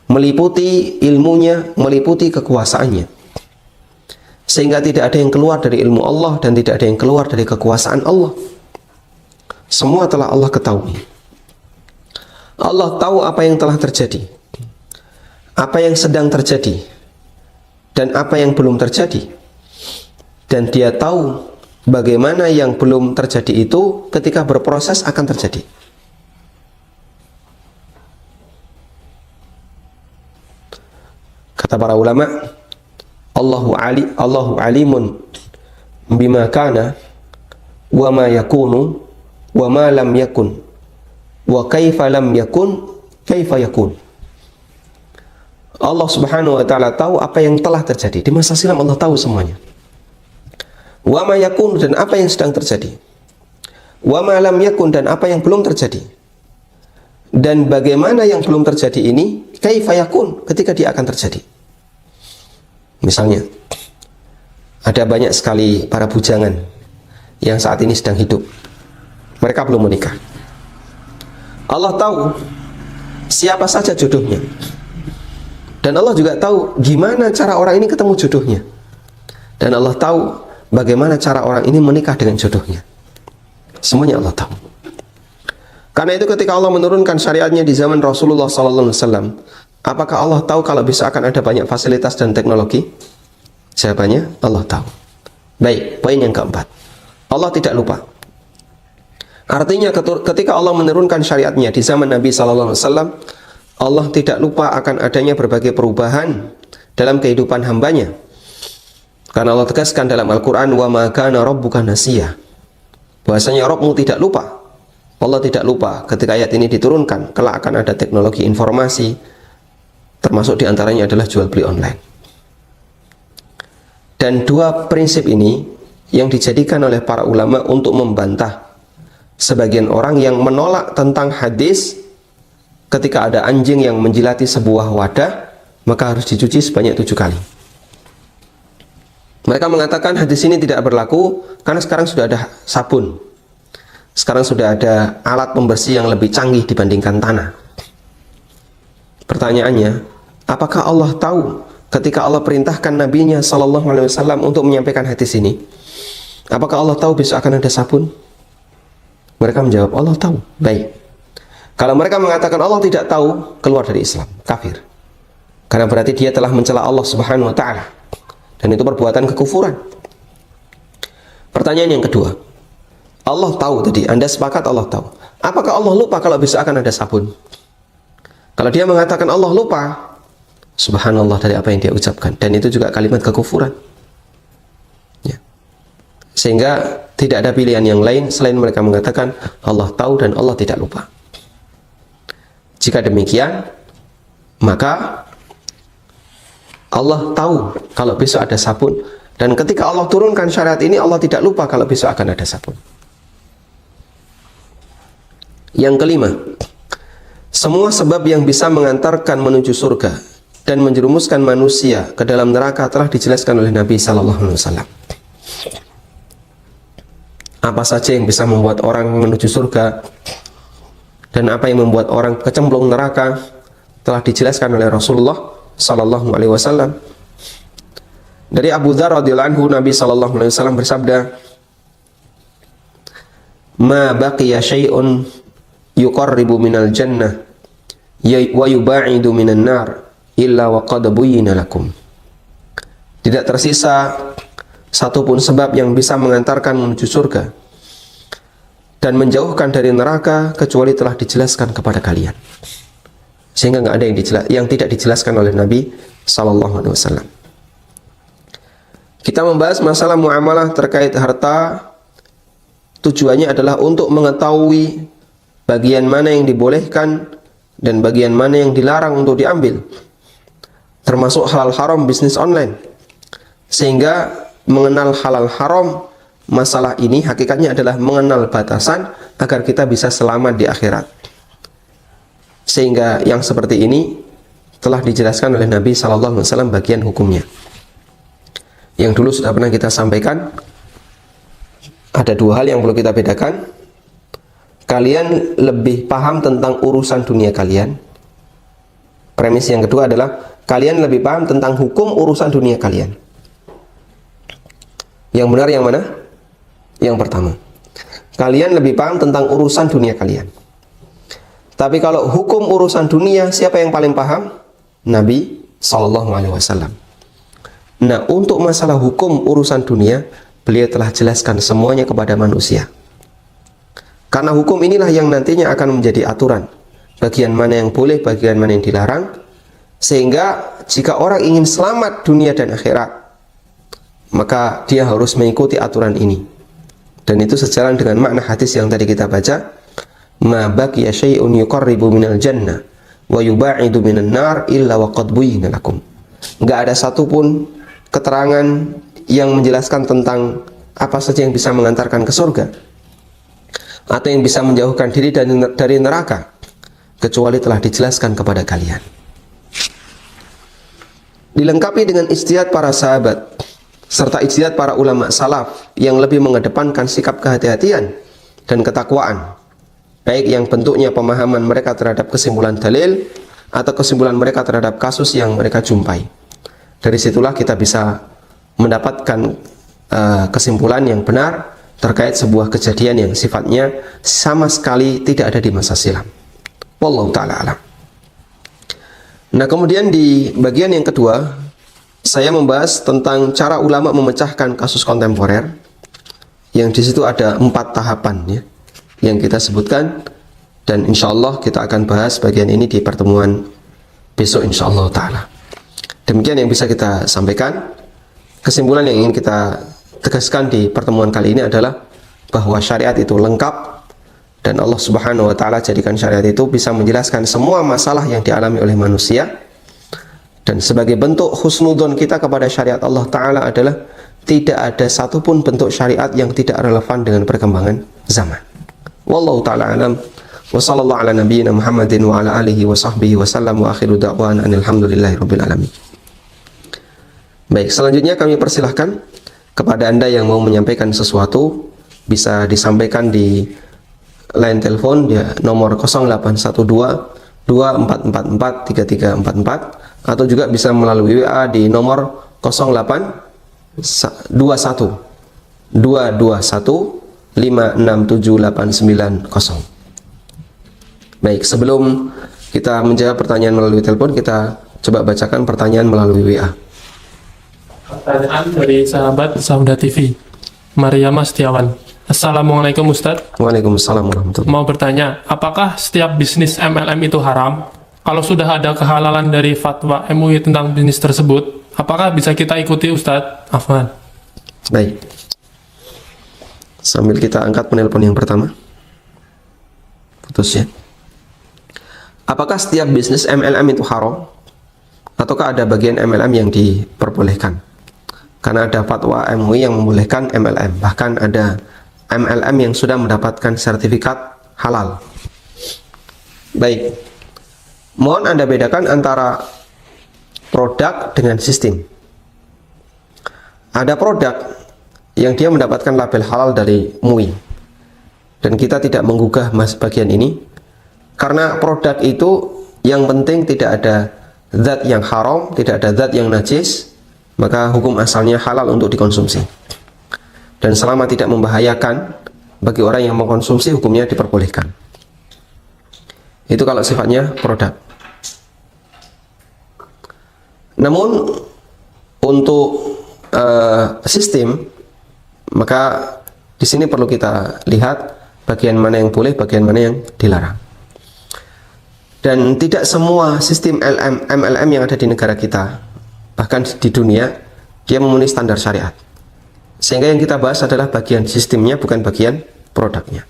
S1: Meliputi ilmunya, meliputi kekuasaannya. Sehingga tidak ada yang keluar dari ilmu Allah dan tidak ada yang keluar dari kekuasaan Allah. Semua telah Allah ketahui. Allah tahu apa yang telah terjadi, apa yang sedang terjadi, dan apa yang belum terjadi. Dan dia tahu bagaimana yang belum terjadi itu ketika berproses akan terjadi. Kata para ulama, Allahu alimun bima kana wa ma yakunu wa ma lam yakun wa kaifa lam yakun kaifa yakun. Allah Subhanahu wa taala tahu apa yang telah terjadi. Di masa silam Allah tahu semuanya. Wa ma yakun, dan apa yang sedang terjadi. Wa ma lam yakun, dan apa yang belum terjadi. Dan bagaimana yang belum terjadi ini kaifa yakun, ketika dia akan terjadi. Misalnya, ada banyak sekali para bujangan yang saat ini sedang hidup. Mereka belum menikah. Allah tahu siapa saja jodohnya. Dan Allah juga tahu gimana cara orang ini ketemu jodohnya. Dan Allah tahu bagaimana cara orang ini menikah dengan jodohnya. Semuanya Allah tahu. Karena itu ketika Allah menurunkan syariatnya di zaman Rasulullah SAW, apakah Allah tahu kalau bisa akan ada banyak fasilitas dan teknologi? Jawabannya Allah tahu. Baik, poin yang keempat, Allah tidak lupa. Artinya ketika Allah menurunkan syariatnya di zaman Nabi SAW, Allah tidak lupa akan adanya berbagai perubahan dalam kehidupan hambanya. Karena Allah tegaskan dalam Al-Quran, wa ma kana rabbuka nasiya, bahwasanya Rabbmu tidak lupa. Allah tidak lupa. Ketika ayat ini diturunkan, kelak akan ada teknologi informasi, termasuk diantaranya adalah jual beli online. Dan dua prinsip ini yang dijadikan oleh para ulama untuk membantah sebagian orang yang menolak tentang hadis ketika ada anjing yang menjilati sebuah wadah, maka harus dicuci sebanyak 7 kali. Mereka mengatakan hadis ini tidak berlaku karena sekarang sudah ada sabun. Sekarang sudah ada alat pembersih yang lebih canggih dibandingkan tanah. Pertanyaannya, apakah Allah tahu ketika Allah perintahkan Nabi-Nya Shallallahu Alaihi Wasallam untuk menyampaikan hadis ini? Apakah Allah tahu besok akan ada sabun? Mereka menjawab, Allah tahu. Baik. Kalau mereka mengatakan Allah tidak tahu, keluar dari Islam, kafir. Karena berarti dia telah mencela Allah Subhanahu Wa Taala, dan itu perbuatan kekufuran. Pertanyaan yang kedua, Allah tahu tadi, Anda sepakat Allah tahu. Apakah Allah lupa kalau besok akan ada sabun? Kalau dia mengatakan Allah lupa, subhanallah dari apa yang dia ucapkan. Dan itu juga kalimat kekufuran. Ya. Sehingga tidak ada pilihan yang lain selain mereka mengatakan Allah tahu dan Allah tidak lupa. Jika demikian, maka Allah tahu kalau besok ada sabun. Dan ketika Allah turunkan syariat ini, Allah tidak lupa kalau besok akan ada sabun. Yang kelima, semua sebab yang bisa mengantarkan menuju surga dan menjerumuskan manusia ke dalam neraka telah dijelaskan oleh Nabi Sallallahu Alaihi Wasallam. Apa saja yang bisa membuat orang menuju surga dan apa yang membuat orang kecemplung neraka telah dijelaskan oleh Rasulullah Sallallahu Alaihi Wasallam. Dari Abu Dzar radhiyallahu anhu, Nabi Sallallahu Alaihi Wasallam bersabda, "Ma baqiya syai'un yuqarribu minal jannah wa yuba'idu minan nar illa wa qad buyyina lakum." Tidak tersisa satupun sebab yang bisa mengantarkan menuju surga dan menjauhkan dari neraka kecuali telah dijelaskan kepada kalian. Sehingga nggak ada yang tidak dijelaskan oleh Nabi Sallallahu Alaihi Wasallam. Kita membahas masalah muamalah terkait harta. Tujuannya adalah untuk mengetahui bagian mana yang dibolehkan dan bagian mana yang dilarang untuk diambil, termasuk halal haram bisnis online. Sehingga mengenal halal haram masalah ini hakikatnya adalah mengenal batasan agar kita bisa selamat di akhirat. Sehingga yang seperti ini telah dijelaskan oleh Nabi Sallallahu Alaihi Wasallam bagian hukumnya. Yang dulu sudah pernah kita sampaikan, ada dua hal yang perlu kita bedakan. Kalian lebih paham tentang urusan dunia kalian. Premis yang kedua adalah kalian lebih paham tentang hukum urusan dunia kalian. Yang benar yang mana? Yang pertama. Kalian lebih paham tentang urusan dunia kalian. Tapi kalau hukum urusan dunia, siapa yang paling paham? Nabi Sallallahu Alaihi Wasallam. Nah, untuk masalah hukum urusan dunia, beliau telah jelaskan semuanya kepada manusia. Karena hukum inilah yang nantinya akan menjadi aturan. Bagian mana yang boleh, bagian mana yang dilarang. Sehingga jika orang ingin selamat dunia dan akhirat, maka dia harus mengikuti aturan ini. Dan itu sejalan dengan makna hadis yang tadi kita baca. Ma baqiya syai'un yuqarribu minal jannah wa yuba'idu minan nar illa wa qad buyyina lakum. Enggak ada satupun keterangan yang menjelaskan tentang apa saja yang bisa mengantarkan ke surga atau yang bisa menjauhkan diri dari neraka kecuali telah dijelaskan kepada kalian. Dilengkapi dengan ijtihad para sahabat serta ijtihad para ulama salaf yang lebih mengedepankan sikap kehati-hatian dan ketakwaan, baik yang bentuknya pemahaman mereka terhadap kesimpulan dalil atau kesimpulan mereka terhadap kasus yang mereka jumpai. Dari situlah kita bisa mendapatkan kesimpulan yang benar terkait sebuah kejadian yang sifatnya sama sekali tidak ada di masa silam. Wallahu ta'ala alam. Nah, kemudian di bagian yang kedua, saya membahas tentang cara ulama memecahkan kasus kontemporer, yang di situ ada 4 tahapan ya, yang kita sebutkan, dan insya Allah kita akan bahas bagian ini di pertemuan besok insya Allah ta'ala. Demikian yang bisa kita sampaikan. kesimpulan yang ingin kita tegaskan di pertemuan kali ini adalah bahwa syariat itu lengkap dan Allah Subhanahu wa taala jadikan syariat itu bisa menjelaskan semua masalah yang dialami oleh manusia. Dan sebagai bentuk husnudzon kita kepada syariat Allah taala adalah tidak ada satupun bentuk syariat yang tidak relevan dengan perkembangan zaman. Wallahu taala alam. Wa sallallahu ala nabiyyina Muhammadin wa ala alihi wa sahbihi wa sallam wa akhiru da'wana alhamdulillahirabbil alamin. Baik, selanjutnya kami persilahkan kepada Anda yang mau menyampaikan sesuatu bisa disampaikan di line telepon ya, nomor 0812 2444 3344 atau juga bisa melalui WA di nomor 0821 221 567890. Baik, sebelum kita menjawab pertanyaan melalui telepon, kita coba bacakan pertanyaan melalui WA.
S2: Pertanyaan dari sahabat Sauda TV, Mariama Setiawan. Assalamualaikum Ustadz.
S1: Waalaikumsalam warahmatullahi.
S2: Mau bertanya, apakah setiap bisnis MLM itu haram? Kalau sudah ada kehalalan dari fatwa MUI tentang bisnis tersebut, apakah bisa kita ikuti Ustadz? Afwan.
S1: Baik. Sambil kita angkat penelpon yang pertama. Putus ya. Apakah setiap bisnis MLM itu haram? Ataukah ada bagian MLM yang diperbolehkan? Karena ada fatwa MUI yang membolehkan MLM. Bahkan ada MLM yang sudah mendapatkan sertifikat halal. Baik. Mohon Anda bedakan antara produk dengan sistem. Ada produk yang dia mendapatkan label halal dari MUI. Dan kita tidak menggugah bagian ini. Karena produk itu yang penting tidak ada zat yang haram, tidak ada zat yang najis, maka hukum asalnya halal untuk dikonsumsi. Dan selama tidak membahayakan bagi orang yang mengkonsumsi, hukumnya diperbolehkan. Itu kalau sifatnya produk. Namun untuk sistem, maka di sini perlu kita lihat bagian mana yang boleh, bagian mana yang dilarang. Dan tidak semua sistem MLM yang ada di negara kita, bahkan di dunia, dia memenuhi standar syariat. Sehingga yang kita bahas adalah bagian sistemnya, bukan bagian produknya.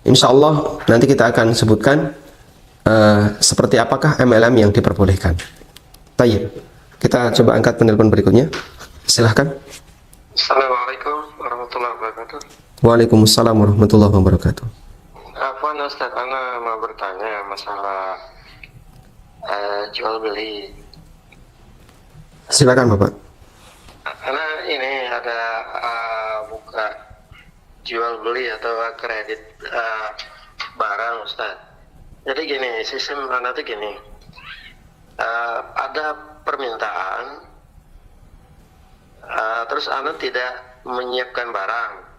S1: Insya Allah nanti kita akan sebutkan seperti apakah MLM yang diperbolehkan. Baik, kita coba angkat penelpon berikutnya. Silahkan.
S3: Assalamualaikum warahmatullahi wabarakatuh.
S1: Waalaikumsalam warahmatullahi wabarakatuh.
S3: Apa Ustaz, Ana mau bertanya masalah jual beli.
S1: Silakan Bapak.
S3: Ana ini ada buka jual beli atau kredit barang Ustaz. Jadi gini, sistem Ana tuh gini, ada permintaan, terus Ana tidak menyiapkan barang.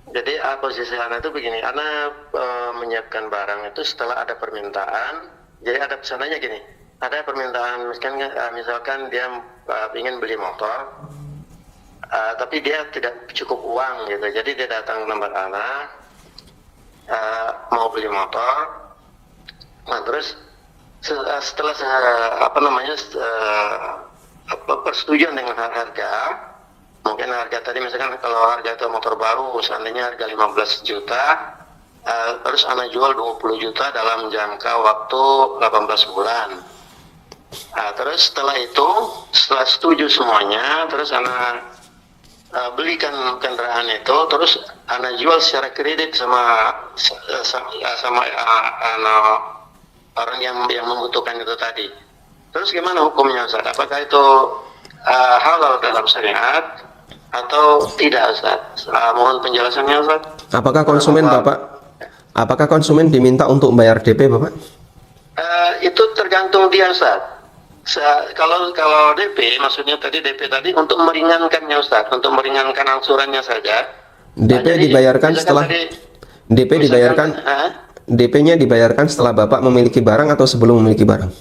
S3: Jadi posisi Ana itu begini, Ana menyiapkan barang itu setelah ada permintaan. Jadi ada pesanannya gini, ada permintaan misalkan dia ingin beli motor, tapi dia tidak cukup uang gitu. Jadi dia datang ke tempat Ana, mau beli motor. Nah terus setelah persetujuan dengan harga. Mungkin harga tadi misalkan kalau harga itu motor baru seandainya harga 15 juta, terus Ana jual 20 juta dalam jangka waktu 18 bulan. Terus setelah itu, setelah setuju semuanya, terus Ana belikan kendaraan itu, terus Ana jual secara kredit sama orang yang membutuhkan itu tadi. Terus gimana hukumnya Ustaz? Apakah itu halal dalam syariat atau tidak Ustaz? Mohon penjelasannya Ustaz.
S1: Apakah konsumen Bapak, apakah konsumen diminta untuk bayar DP Bapak?
S3: Itu tergantung dia Ustaz. Kalau DP, maksudnya tadi DP tadi untuk meringankannya Ustaz, untuk meringankan angsurannya saja.
S1: DP dibayarkan setelah DP dibayarkan, DP-nya dibayarkan setelah Bapak memiliki barang atau sebelum memiliki barang?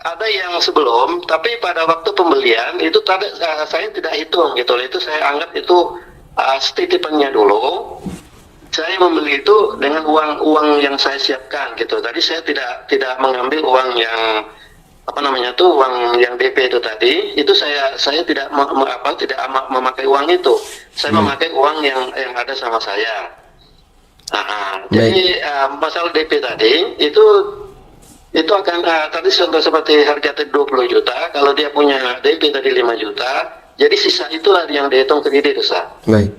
S3: Ada yang sebelum, tapi pada waktu pembelian itu saya tidak hitung gitu. Itu saya anggap itu titipannya dulu. Saya membeli itu dengan uang yang saya siapkan gitu. Tadi saya tidak mengambil uang yang apa namanya tuh uang yang DP itu tadi itu saya tidak memakai uang itu. Saya memakai uang yang ada sama saya. Jadi masalah DP tadi itu akan tadi contoh seperti harga tadi 20 juta, kalau dia punya DP tadi 5 juta, jadi sisa itulah yang dihitung kredit, Ustaz.
S1: Baik.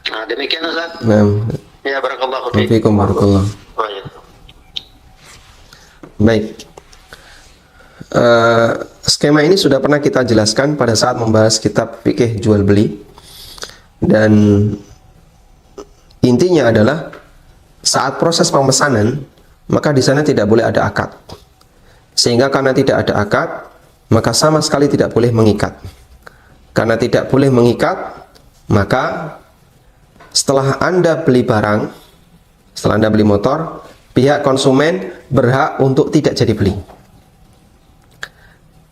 S3: Nah, demikian Ustaz.
S1: Nah,
S3: Ya, barakallahu fiik.
S1: Waalaikumsalam warahmatullahi. Baik. Skema ini sudah pernah kita jelaskan pada saat membahas kitab fikih jual beli, dan intinya adalah saat proses pemesanan maka di sana tidak boleh ada akad, sehingga karena tidak ada akad maka sama sekali tidak boleh mengikat. Karena tidak boleh mengikat, maka setelah Anda beli barang, setelah Anda beli motor, pihak konsumen berhak untuk tidak jadi beli.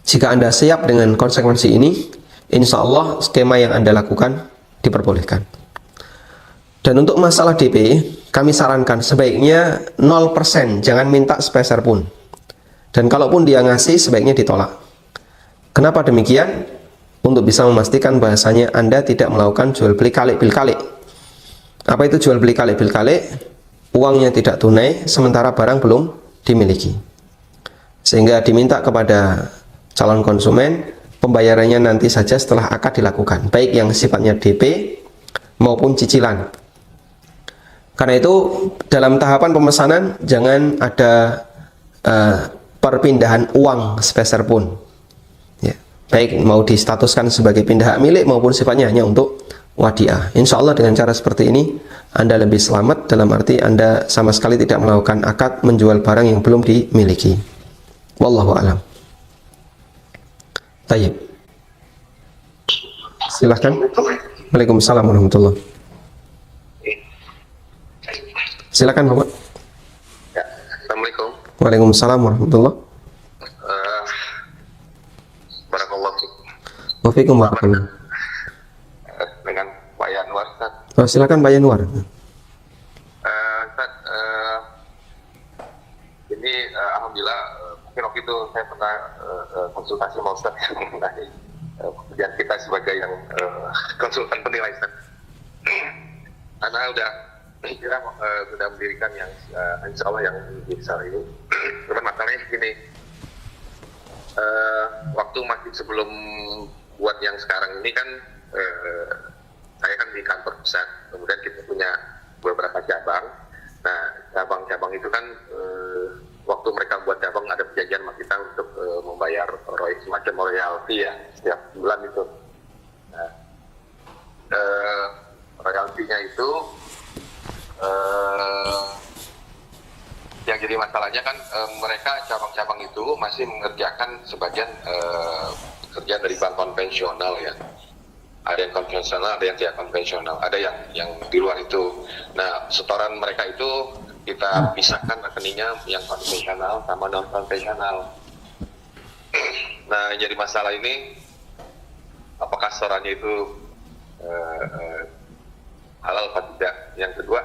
S1: Jika Anda siap dengan konsekuensi ini, insya Allah skema yang Anda lakukan diperbolehkan. Dan untuk masalah DP, kami sarankan sebaiknya 0%, jangan minta sepeser pun. Dan kalaupun dia ngasih, sebaiknya ditolak. Kenapa demikian? Untuk bisa memastikan bahasanya Anda tidak melakukan jual beli kalik bil kalik. Apa itu jual beli kalik bil kalik? Uangnya tidak tunai, sementara barang belum dimiliki. Sehingga diminta kepada calon konsumen, pembayarannya nanti saja setelah akad dilakukan, baik yang sifatnya DP maupun cicilan. Karena itu dalam tahapan pemesanan jangan ada perpindahan uang sepeser pun, ya, baik mau distatuskan sebagai pindah hak milik maupun sifatnya hanya untuk wadiah. Insya Allah dengan cara seperti ini Anda lebih selamat, dalam arti Anda sama sekali tidak melakukan akad menjual barang yang belum dimiliki. Wallahu a'lam. Tayyib. Silahkan. Waalaikumsalam warahmatullahi. Silakan Bapak.
S3: Ya, Assalamualaikum.
S1: Waalaikumsalam warahmatullahi.
S3: Barakallahu fiik.
S1: Waalaikumsalam warahmatullahi.
S3: Dengan Pak Yanwar, Ustaz.
S1: Oh, silakan Pak Yanwar.
S3: Ustaz, ini alhamdulillah mungkin waktu itu saya pernah konsultasi sama Ustaz mengenai pekerjaan kita sebagai yang konsultan penilai, Ustaz. Karena saya kira sudah mendirikan yang insya Allah yang besar ini. Cuman masalahnya begini, waktu masih sebelum buat yang sekarang ini kan saya kan di kantor pusat, kemudian kita punya beberapa cabang. Nah, cabang-cabang itu kan waktu mereka buat cabang ada perjanjian sama kita untuk membayar semacam royalti ya setiap bulan itu. Nah, royaltinya itu yang jadi masalahnya kan mereka cabang-cabang itu masih mengerjakan sebagian pekerjaan dari bank konvensional ya. Ada yang konvensional, ada yang tidak konvensional, ada yang di luar itu. Nah, setoran mereka itu kita pisahkan rekeningnya yang konvensional sama non konvensional. Nah, jadi masalah ini apakah setorannya itu halal atau tidak? Yang kedua,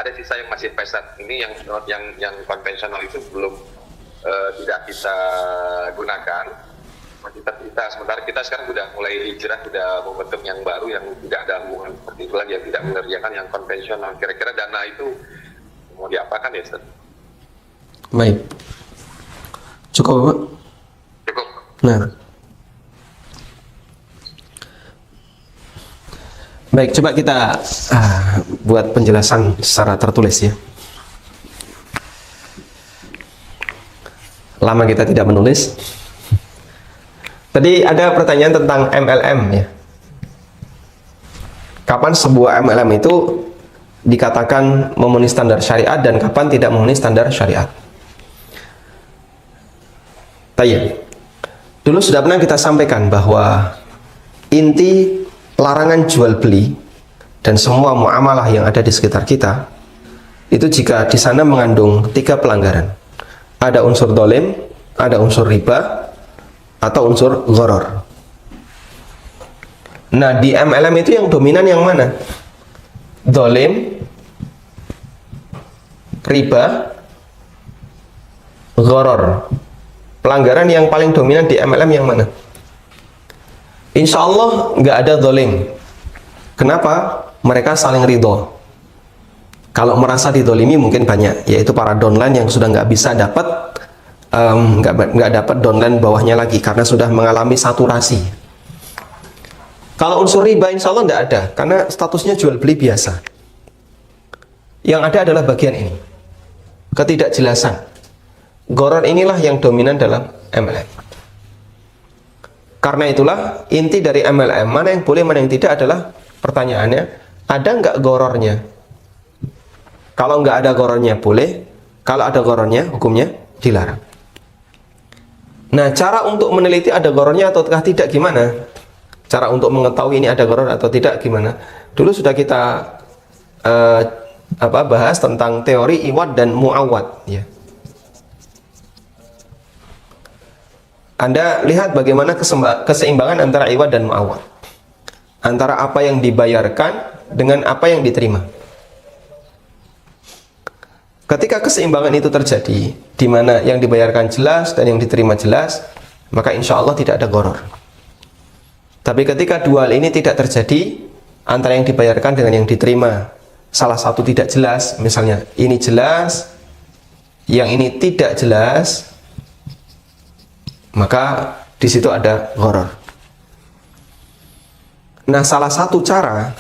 S3: ada sisa yang masih pesat. Ini yang konvensional itu belum tidak kita gunakan. Masih tersisa. Sementara kita sekarang sudah mulai hijrah, sudah membentuk yang baru yang tidak ada hubungan seperti itu lagi, yang tidak mengerjakan yang konvensional. Kira-kira dana itu mau diapakan ya, Ustaz?
S1: Baik. Cukup, Bapak?
S3: Cukup.
S1: Nah. Baik, coba kita buat penjelasan secara tertulis ya. Lama kita tidak menulis. Tadi ada pertanyaan tentang MLM ya. Kapan sebuah MLM itu dikatakan memenuhi standar syariat dan kapan tidak memenuhi standar syariat? Tayyib. Dulu sudah pernah kita sampaikan bahwa inti larangan jual beli dan semua muamalah yang ada di sekitar kita itu jika di sana mengandung 3 pelanggaran. Ada unsur dolim, ada unsur riba, atau unsur gharar. Nah, di MLM itu yang dominan yang mana? Dolim, riba, gharar, pelanggaran yang paling dominan di MLM yang mana? Insya Allah nggak ada zalim. Kenapa? Mereka saling ridho. Kalau merasa didolimi mungkin banyak, yaitu para downline yang sudah nggak bisa dapat nggak dapat downline bawahnya lagi karena sudah mengalami saturasi. Kalau unsur riba insya Allah nggak ada, karena statusnya jual beli biasa. Yang ada adalah bagian ini, ketidakjelasan. Gharar inilah yang dominan dalam MLM. Karena itulah inti dari MLM, mana yang boleh mana yang tidak adalah pertanyaannya, ada nggak ghararnya? Kalau nggak ada ghararnya boleh, kalau ada ghararnya hukumnya dilarang. Nah, cara untuk meneliti ada ghararnya atau tidak gimana? Cara untuk mengetahui ini ada gharar atau tidak gimana? Dulu sudah kita bahas tentang teori iwad dan muawad, ya. Anda lihat bagaimana keseimbangan antara iwad dan muawad, antara apa yang dibayarkan dengan apa yang diterima. Ketika keseimbangan itu terjadi, di mana yang dibayarkan jelas dan yang diterima jelas, maka insya Allah tidak ada gharar. Tapi ketika dua hal ini tidak terjadi, antara yang dibayarkan dengan yang diterima, salah satu tidak jelas, misalnya ini jelas, yang ini tidak jelas, maka di situ ada gharar. Nah, salah satu cara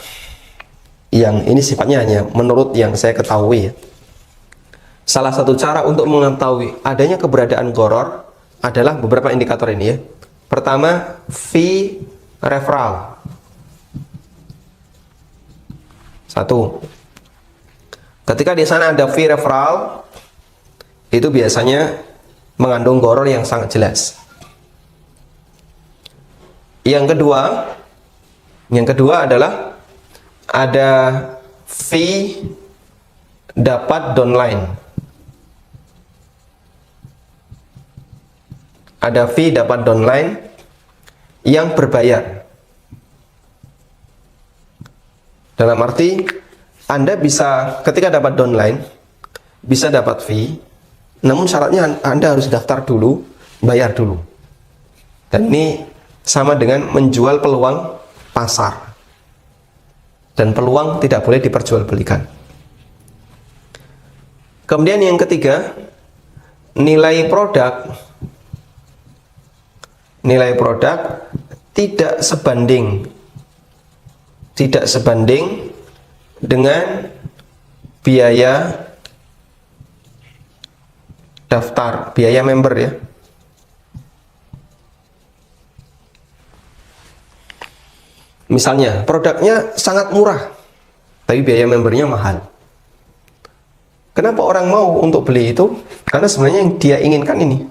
S1: yang ini sifatnya hanya menurut yang saya ketahui, ya. Salah satu cara untuk mengetahui adanya keberadaan gharar adalah beberapa indikator ini, ya. Pertama, fee referral. Satu, ketika di sana ada fee referral, itu biasanya mengandung gharar yang sangat jelas. Yang kedua adalah ada fee dapat downline. Ada fee dapat downline yang berbayar. Dalam arti Anda bisa ketika dapat downline bisa dapat fee, namun syaratnya Anda harus daftar dulu, bayar dulu. Dan ini sama dengan menjual peluang pasar. Dan peluang tidak boleh diperjualbelikan. Kemudian yang ketiga, nilai produk tidak sebanding dengan biaya daftar, biaya member, ya. Misalnya produknya sangat murah tapi biaya membernya mahal. Kenapa orang mau untuk beli itu? Karena sebenarnya yang dia inginkan ini,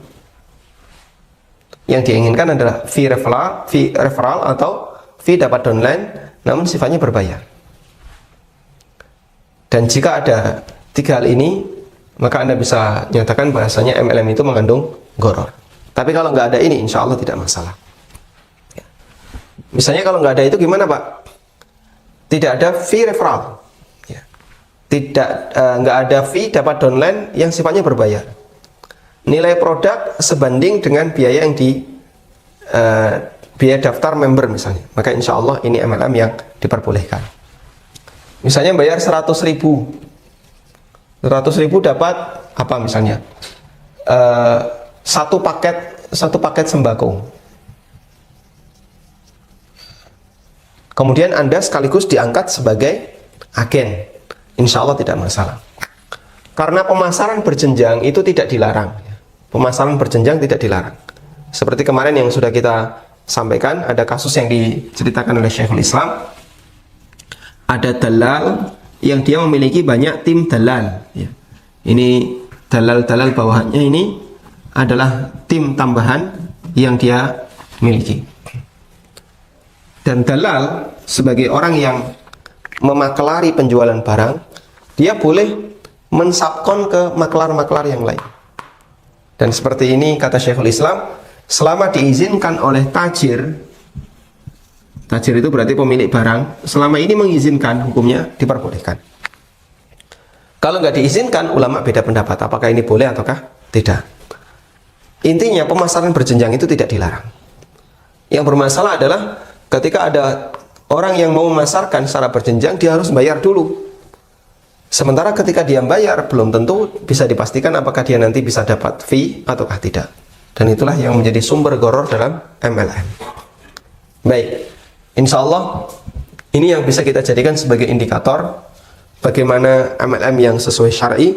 S1: yang dia inginkan adalah fee referral atau fee dapat downline, namun sifatnya berbayar. Dan jika ada tiga hal ini, maka Anda bisa nyatakan bahasanya MLM itu mengandung gharar. Tapi kalau nggak ada ini, insya Allah tidak masalah. Ya. Misalnya kalau nggak ada itu gimana, Pak? Tidak ada fee referral, ya. Nggak ada fee dapat downline yang sifatnya berbayar. Nilai produk sebanding dengan biaya yang biaya daftar member misalnya, maka insya Allah ini MLM yang diperbolehkan. Misalnya bayar 100.000 dapat apa misalnya? Satu paket sembako. Kemudian Anda sekaligus diangkat sebagai agen, insya Allah tidak masalah. Karena pemasaran berjenjang itu tidak dilarang. Pemasaran berjenjang tidak dilarang. Seperti kemarin yang sudah kita sampaikan, ada kasus yang diceritakan oleh Syekhul Islam. Ada dalal yang dia memiliki banyak tim dalal, ya. Ini dalal-dalal bawahannya ini adalah tim tambahan yang dia miliki. Dan dalal sebagai orang yang memaklari penjualan barang, dia boleh mensubkon ke maklar-maklar yang lain. Dan seperti ini kata Syekhul Islam, selama diizinkan oleh tajir itu berarti pemilik barang, selama ini mengizinkan, hukumnya diperbolehkan. Kalau nggak diizinkan, ulama beda pendapat apakah ini boleh ataukah tidak. Intinya pemasaran berjenjang itu tidak dilarang. Yang bermasalah adalah ketika ada orang yang mau memasarkan secara berjenjang, dia harus bayar dulu. Sementara ketika dia bayar, belum tentu bisa dipastikan apakah dia nanti bisa dapat fee ataukah tidak. Dan itulah yang menjadi sumber gharar dalam MLM. Baik, insya Allah ini yang bisa kita jadikan sebagai indikator bagaimana MLM yang sesuai syar'i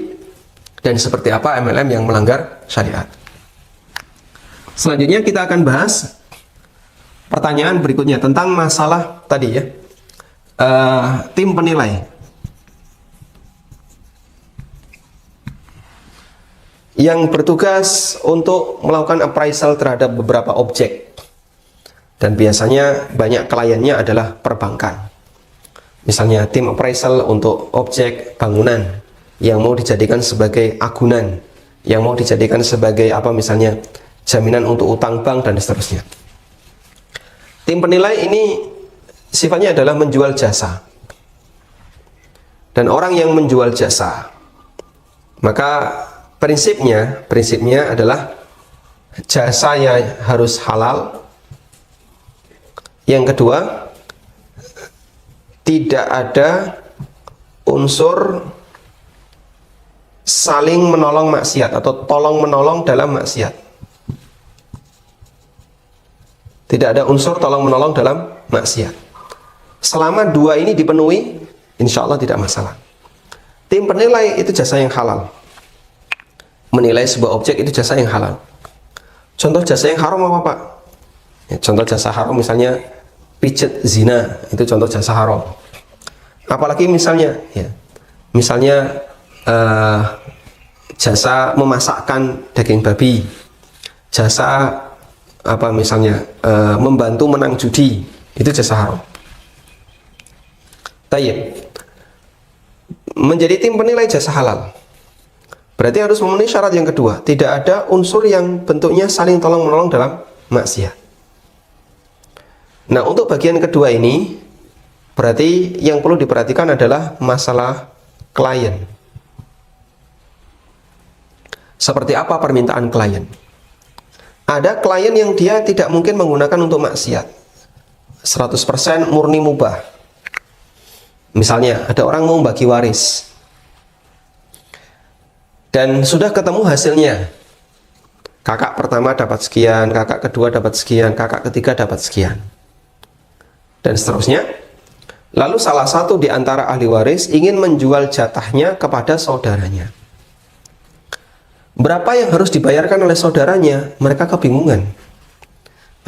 S1: dan seperti apa MLM yang melanggar syariat. Selanjutnya kita akan bahas pertanyaan berikutnya tentang masalah tadi ya, tim penilai yang bertugas untuk melakukan appraisal terhadap beberapa objek. Dan biasanya banyak kliennya adalah perbankan. Misalnya tim appraisal untuk objek bangunan yang mau dijadikan sebagai agunan, yang mau dijadikan sebagai apa misalnya jaminan untuk utang bank dan seterusnya. Tim penilai ini sifatnya adalah menjual jasa. Dan orang yang menjual jasa, maka prinsipnya adalah jasanya harus halal. Yang kedua, tidak ada unsur saling menolong maksiat atau tolong menolong dalam maksiat. Tidak ada unsur tolong menolong dalam maksiat. Selama dua ini dipenuhi, insya Allah tidak masalah. Tim penilai itu jasa yang halal. Menilai sebuah objek itu jasa yang halal. Contoh jasa yang haram apa Pak? Ya, contoh jasa haram misalnya pijet zina, itu contoh jasa haram. Apalagi misalnya jasa memasakkan daging babi, jasa apa misalnya membantu menang judi, itu jasa haram. Tayyib. Menjadi tim penilai jasa halal, berarti harus memenuhi syarat yang kedua, tidak ada unsur yang bentuknya saling tolong menolong dalam maksiat. Nah, untuk bagian kedua ini berarti yang perlu diperhatikan adalah masalah klien. Seperti apa permintaan klien? Ada klien yang dia tidak mungkin menggunakan untuk maksiat, 100% murni mubah. Misalnya ada orang mau bagi waris dan sudah ketemu hasilnya, kakak pertama dapat sekian, kakak kedua dapat sekian, kakak ketiga dapat sekian, dan seterusnya. Lalu salah satu di antara ahli waris ingin menjual jatahnya kepada saudaranya. Berapa yang harus dibayarkan oleh saudaranya? Mereka kebingungan.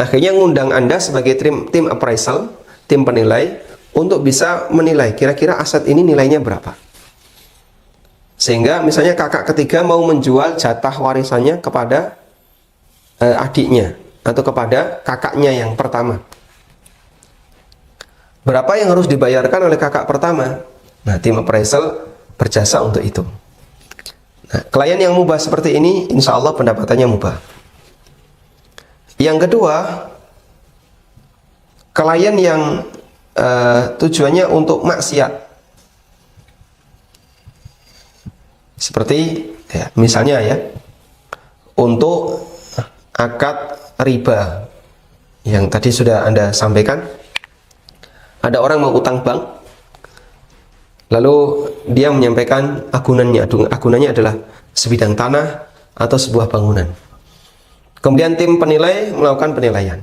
S1: Akhirnya ngundang Anda sebagai tim appraisal, tim penilai, untuk bisa menilai kira-kira aset ini nilainya berapa. Sehingga misalnya kakak ketiga mau menjual jatah warisannya kepada adiknya atau kepada kakaknya yang pertama. Berapa yang harus dibayarkan oleh kakak pertama? Nah, tim appraisal berjasa untuk itu. Nah, klien yang mubah seperti ini, insya Allah pendapatannya mubah. Yang kedua, klien yang tujuannya untuk maksiat. Seperti misalnya untuk akad riba yang tadi sudah Anda sampaikan. Ada orang mau utang bank, lalu dia menyampaikan agunannya. Agunannya adalah sebidang tanah atau sebuah bangunan. Kemudian tim penilai melakukan penilaian.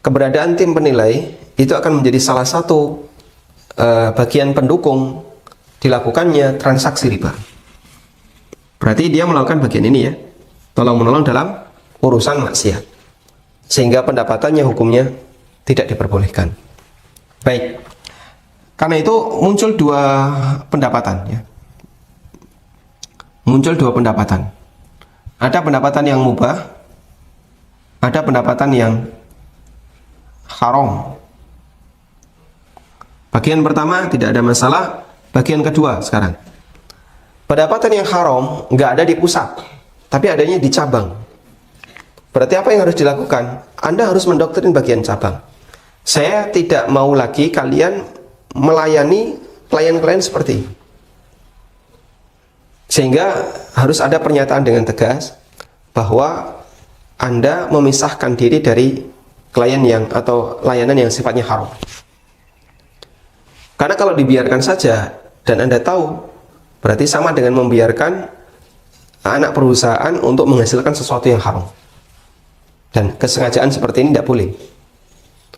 S1: Keberadaan tim penilai itu akan menjadi salah satu bagian pendukung dilakukannya transaksi riba. Berarti dia melakukan bagian ini ya, tolong-menolong dalam urusan maksiat, sehingga pendapatannya hukumnya tidak diperbolehkan. Baik, karena itu muncul dua pendapatan ya. Muncul dua pendapatan. Ada pendapatan yang mubah, ada pendapatan yang haram. Bagian pertama tidak ada masalah, bagian kedua sekarang. Pendapatan yang haram nggak ada di pusat, tapi adanya di cabang. Berarti apa yang harus dilakukan? Anda harus mendoktrin bagian cabang. Saya tidak mau lagi kalian melayani klien-klien seperti ini. Sehingga harus ada pernyataan dengan tegas bahwa Anda memisahkan diri dari klien atau layanan yang sifatnya haram. Karena kalau dibiarkan saja dan Anda tahu, berarti sama dengan membiarkan anak perusahaan untuk menghasilkan sesuatu yang haram. Dan kesengajaan seperti ini tidak boleh.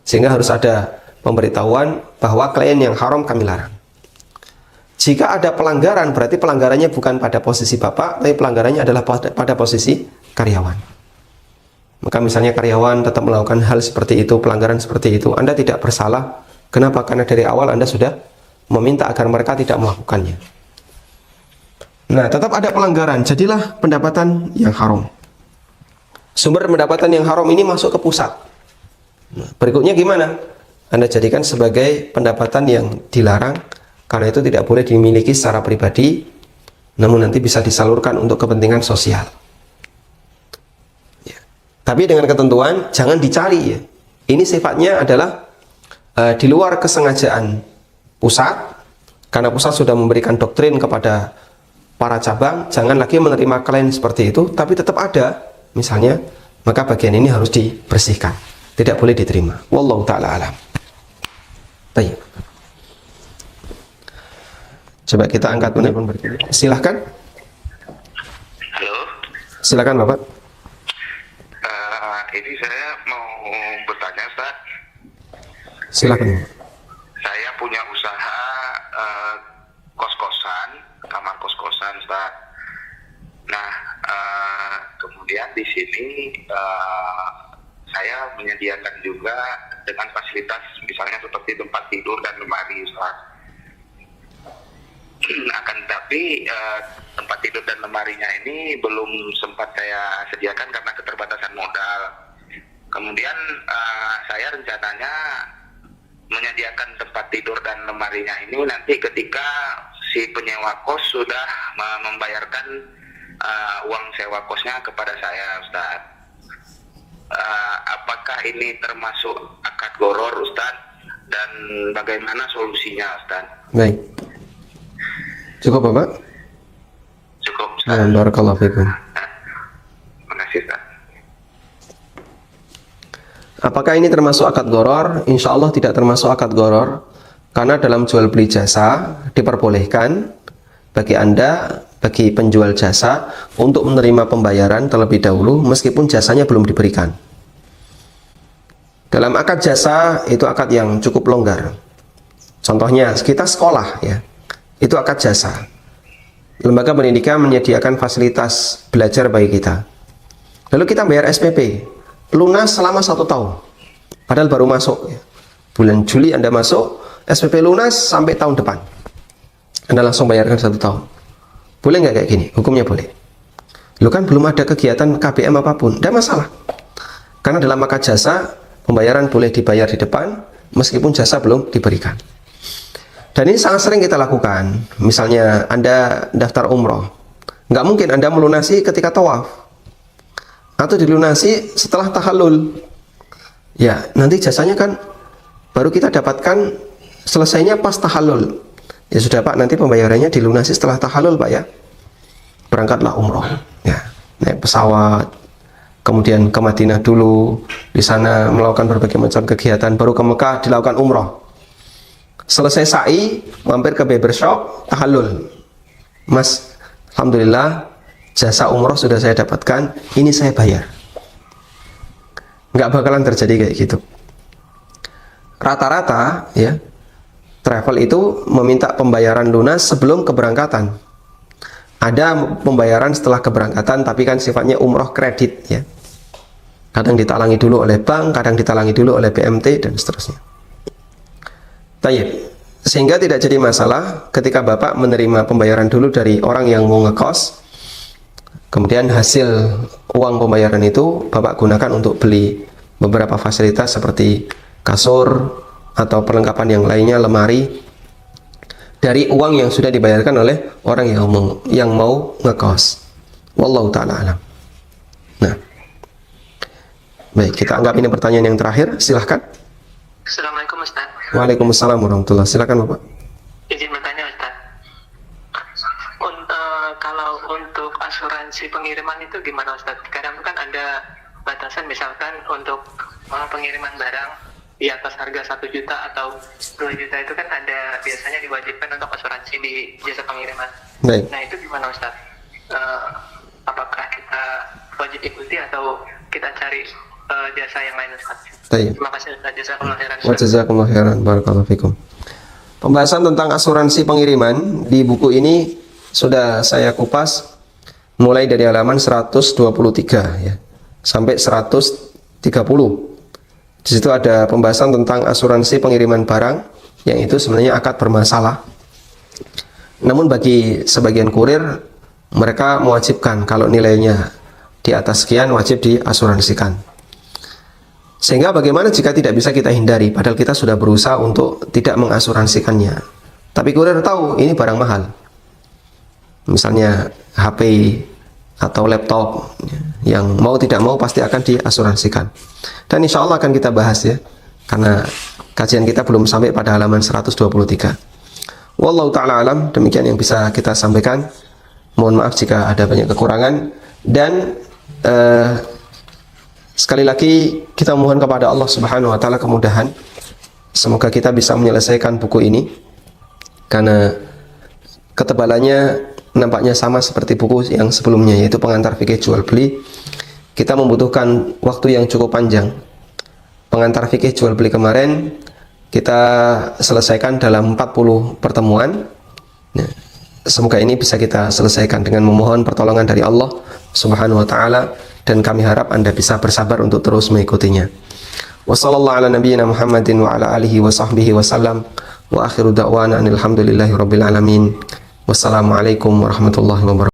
S1: Sehingga harus ada pemberitahuan bahwa klien yang haram kami larang. Jika ada pelanggaran, berarti pelanggarannya bukan pada posisi Bapak, tapi pelanggarannya adalah pada posisi karyawan. Maka misalnya karyawan tetap melakukan hal seperti itu, pelanggaran seperti itu, Anda tidak bersalah. Kenapa? Karena dari awal Anda sudah meminta agar mereka tidak melakukannya. Nah, tetap ada pelanggaran, jadilah pendapatan yang haram. Sumber pendapatan yang haram ini masuk ke pusat. Nah, berikutnya gimana? Anda jadikan sebagai pendapatan yang dilarang, karena itu tidak boleh dimiliki secara pribadi, namun nanti bisa disalurkan untuk kepentingan sosial. Ya. Tapi dengan ketentuan, jangan dicari ya. Ini sifatnya adalah di luar kesengajaan pusat, karena pusat sudah memberikan doktrin kepada para cabang, jangan lagi menerima klien seperti itu, tapi tetap ada, misalnya, maka bagian ini harus dibersihkan, tidak boleh diterima. Wallahu ta'ala alam. Baik. Coba kita angkat penelpon berikutnya. Silahkan.
S3: Halo.
S1: Silakan Bapak.
S3: Ini saya mau bertanya, Ustaz.
S1: Silakan.
S3: Saya punya usaha kos-kosan, kamar kos-kosan, Ustaz. Nah, kemudian di sini saya menyediakan juga dengan fasilitas misalnya seperti tempat tidur dan lemari, Ustaz. Akan tetapi tempat tidur dan lemarinya ini belum sempat saya sediakan karena keterbatasan modal. Kemudian saya rencananya menyediakan tempat tidur dan lemarinya ini nanti ketika si penyewa kos sudah membayarkan uang sewa kosnya kepada saya, Ustaz. Apakah ini termasuk akad goror, Ustaz? Dan bagaimana solusinya, Ustaz?
S1: Baik. Cukup Bapak?
S3: Cukup, Ustaz.
S1: Barakallahu fikum.
S3: Terima kasih, Ustaz.
S1: Apakah ini termasuk akad goror? Insya Allah tidak termasuk akad goror, karena dalam jual beli jasa diperbolehkan bagi Anda, bagi penjual jasa, untuk menerima pembayaran terlebih dahulu meskipun jasanya belum diberikan. Dalam akad jasa itu akad yang cukup longgar. Contohnya kita sekolah ya, itu akad jasa. Lembaga pendidikan menyediakan fasilitas belajar bagi kita. Lalu kita bayar SPP, lunas selama 1 tahun. Padahal baru masuk ya. Bulan Juli Anda masuk, SPP lunas sampai tahun depan. Anda langsung bayarkan 1 tahun. Boleh nggak kayak gini? Hukumnya boleh. Lu kan belum ada kegiatan KBM apapun, tidak masalah. Karena dalam akad jasa, pembayaran boleh dibayar di depan, meskipun jasa belum diberikan. Dan ini sangat sering kita lakukan. Misalnya Anda daftar umroh, nggak mungkin Anda melunasi ketika tawaf, atau dilunasi setelah tahallul. Ya, nanti jasanya kan baru kita dapatkan selesainya pas tahallul. Ya sudah Pak, nanti pembayarannya dilunasi setelah tahallul Pak ya. Berangkatlah umroh. Ya, naik pesawat, kemudian ke Madinah dulu, di sana melakukan berbagai macam kegiatan, baru ke Mekah dilakukan umroh. Selesai sa'i, mampir ke barbershop, tahallul. Mas, alhamdulillah jasa umroh sudah saya dapatkan, ini saya bayar. Nggak bakalan terjadi kayak gitu. Rata-rata ya, travel itu meminta pembayaran lunas sebelum keberangkatan. Ada pembayaran setelah keberangkatan, tapi kan sifatnya umroh kredit ya. Kadang ditalangi dulu oleh bank, kadang ditalangi dulu oleh BMT dan seterusnya. Tayyib. Sehingga tidak jadi masalah ketika Bapak menerima pembayaran dulu dari orang yang mau ngekos. Kemudian hasil uang pembayaran itu Bapak gunakan untuk beli beberapa fasilitas seperti kasur atau perlengkapan yang lainnya, lemari, dari uang yang sudah dibayarkan oleh orang yang mau ngekos. Wallahu ta'ala alam. Nah, baik, kita anggap ini pertanyaan yang terakhir. Silahkan.
S4: Assalamualaikum Ustaz.
S1: Waalaikumsalam warahmatullahi. Silakan Bapak.
S4: Izin bertanya Ustaz. Kalau untuk asuransi pengiriman itu gimana Ustaz? Kadang kan ada batasan, misalkan untuk pengiriman barang di atas harga 1 juta atau 2 juta itu kan ada biasanya diwajibkan untuk asuransi di jasa pengiriman.
S1: Baik.
S4: Nah itu gimana Ustaz? Apakah kita wajib ikuti atau kita cari jasa yang lain Ustaz?
S1: Baik.
S4: Terima kasih Ustaz. Jazakumullah khairan.
S1: Wa jazakumullah khairan. Barakallahu fikum. Pembahasan tentang asuransi pengiriman di buku ini sudah saya kupas mulai dari halaman 123 ya sampai 130. Di situ ada pembahasan tentang asuransi pengiriman barang yang itu sebenarnya akad bermasalah. Namun bagi sebagian kurir mereka mewajibkan kalau nilainya di atas sekian wajib diasuransikan. Sehingga bagaimana jika tidak bisa kita hindari, padahal kita sudah berusaha untuk tidak mengasuransikannya. Tapi kurir tahu ini barang mahal. Misalnya HP atau laptop yang mau tidak mau pasti akan diasuransikan. Dan insya Allah akan kita bahas ya, karena kajian kita belum sampai pada halaman 123. Wallahu ta'ala alam, demikian yang bisa kita sampaikan. Mohon maaf jika ada banyak kekurangan. Dan sekali lagi kita mohon kepada Allah Subhanahu wa taala kemudahan. Semoga kita bisa menyelesaikan buku ini karena ketebalannya nampaknya sama seperti buku yang sebelumnya, yaitu pengantar fikih jual beli. Kita membutuhkan waktu yang cukup panjang. Pengantar fikih jual beli kemarin kita selesaikan dalam 40 pertemuan. Nah, semoga ini bisa kita selesaikan dengan memohon pertolongan dari Allah Subhanahu wa taala, dan kami harap Anda bisa bersabar untuk terus mengikutinya. Wassallallahu ala nabiyyina Muhammadin wa ala alihi wa sahbihi wasallam. Wa akhiru da'wana alhamdulillahi rabbil alamin. Wassalamualaikum warahmatullahi wabarakatuh.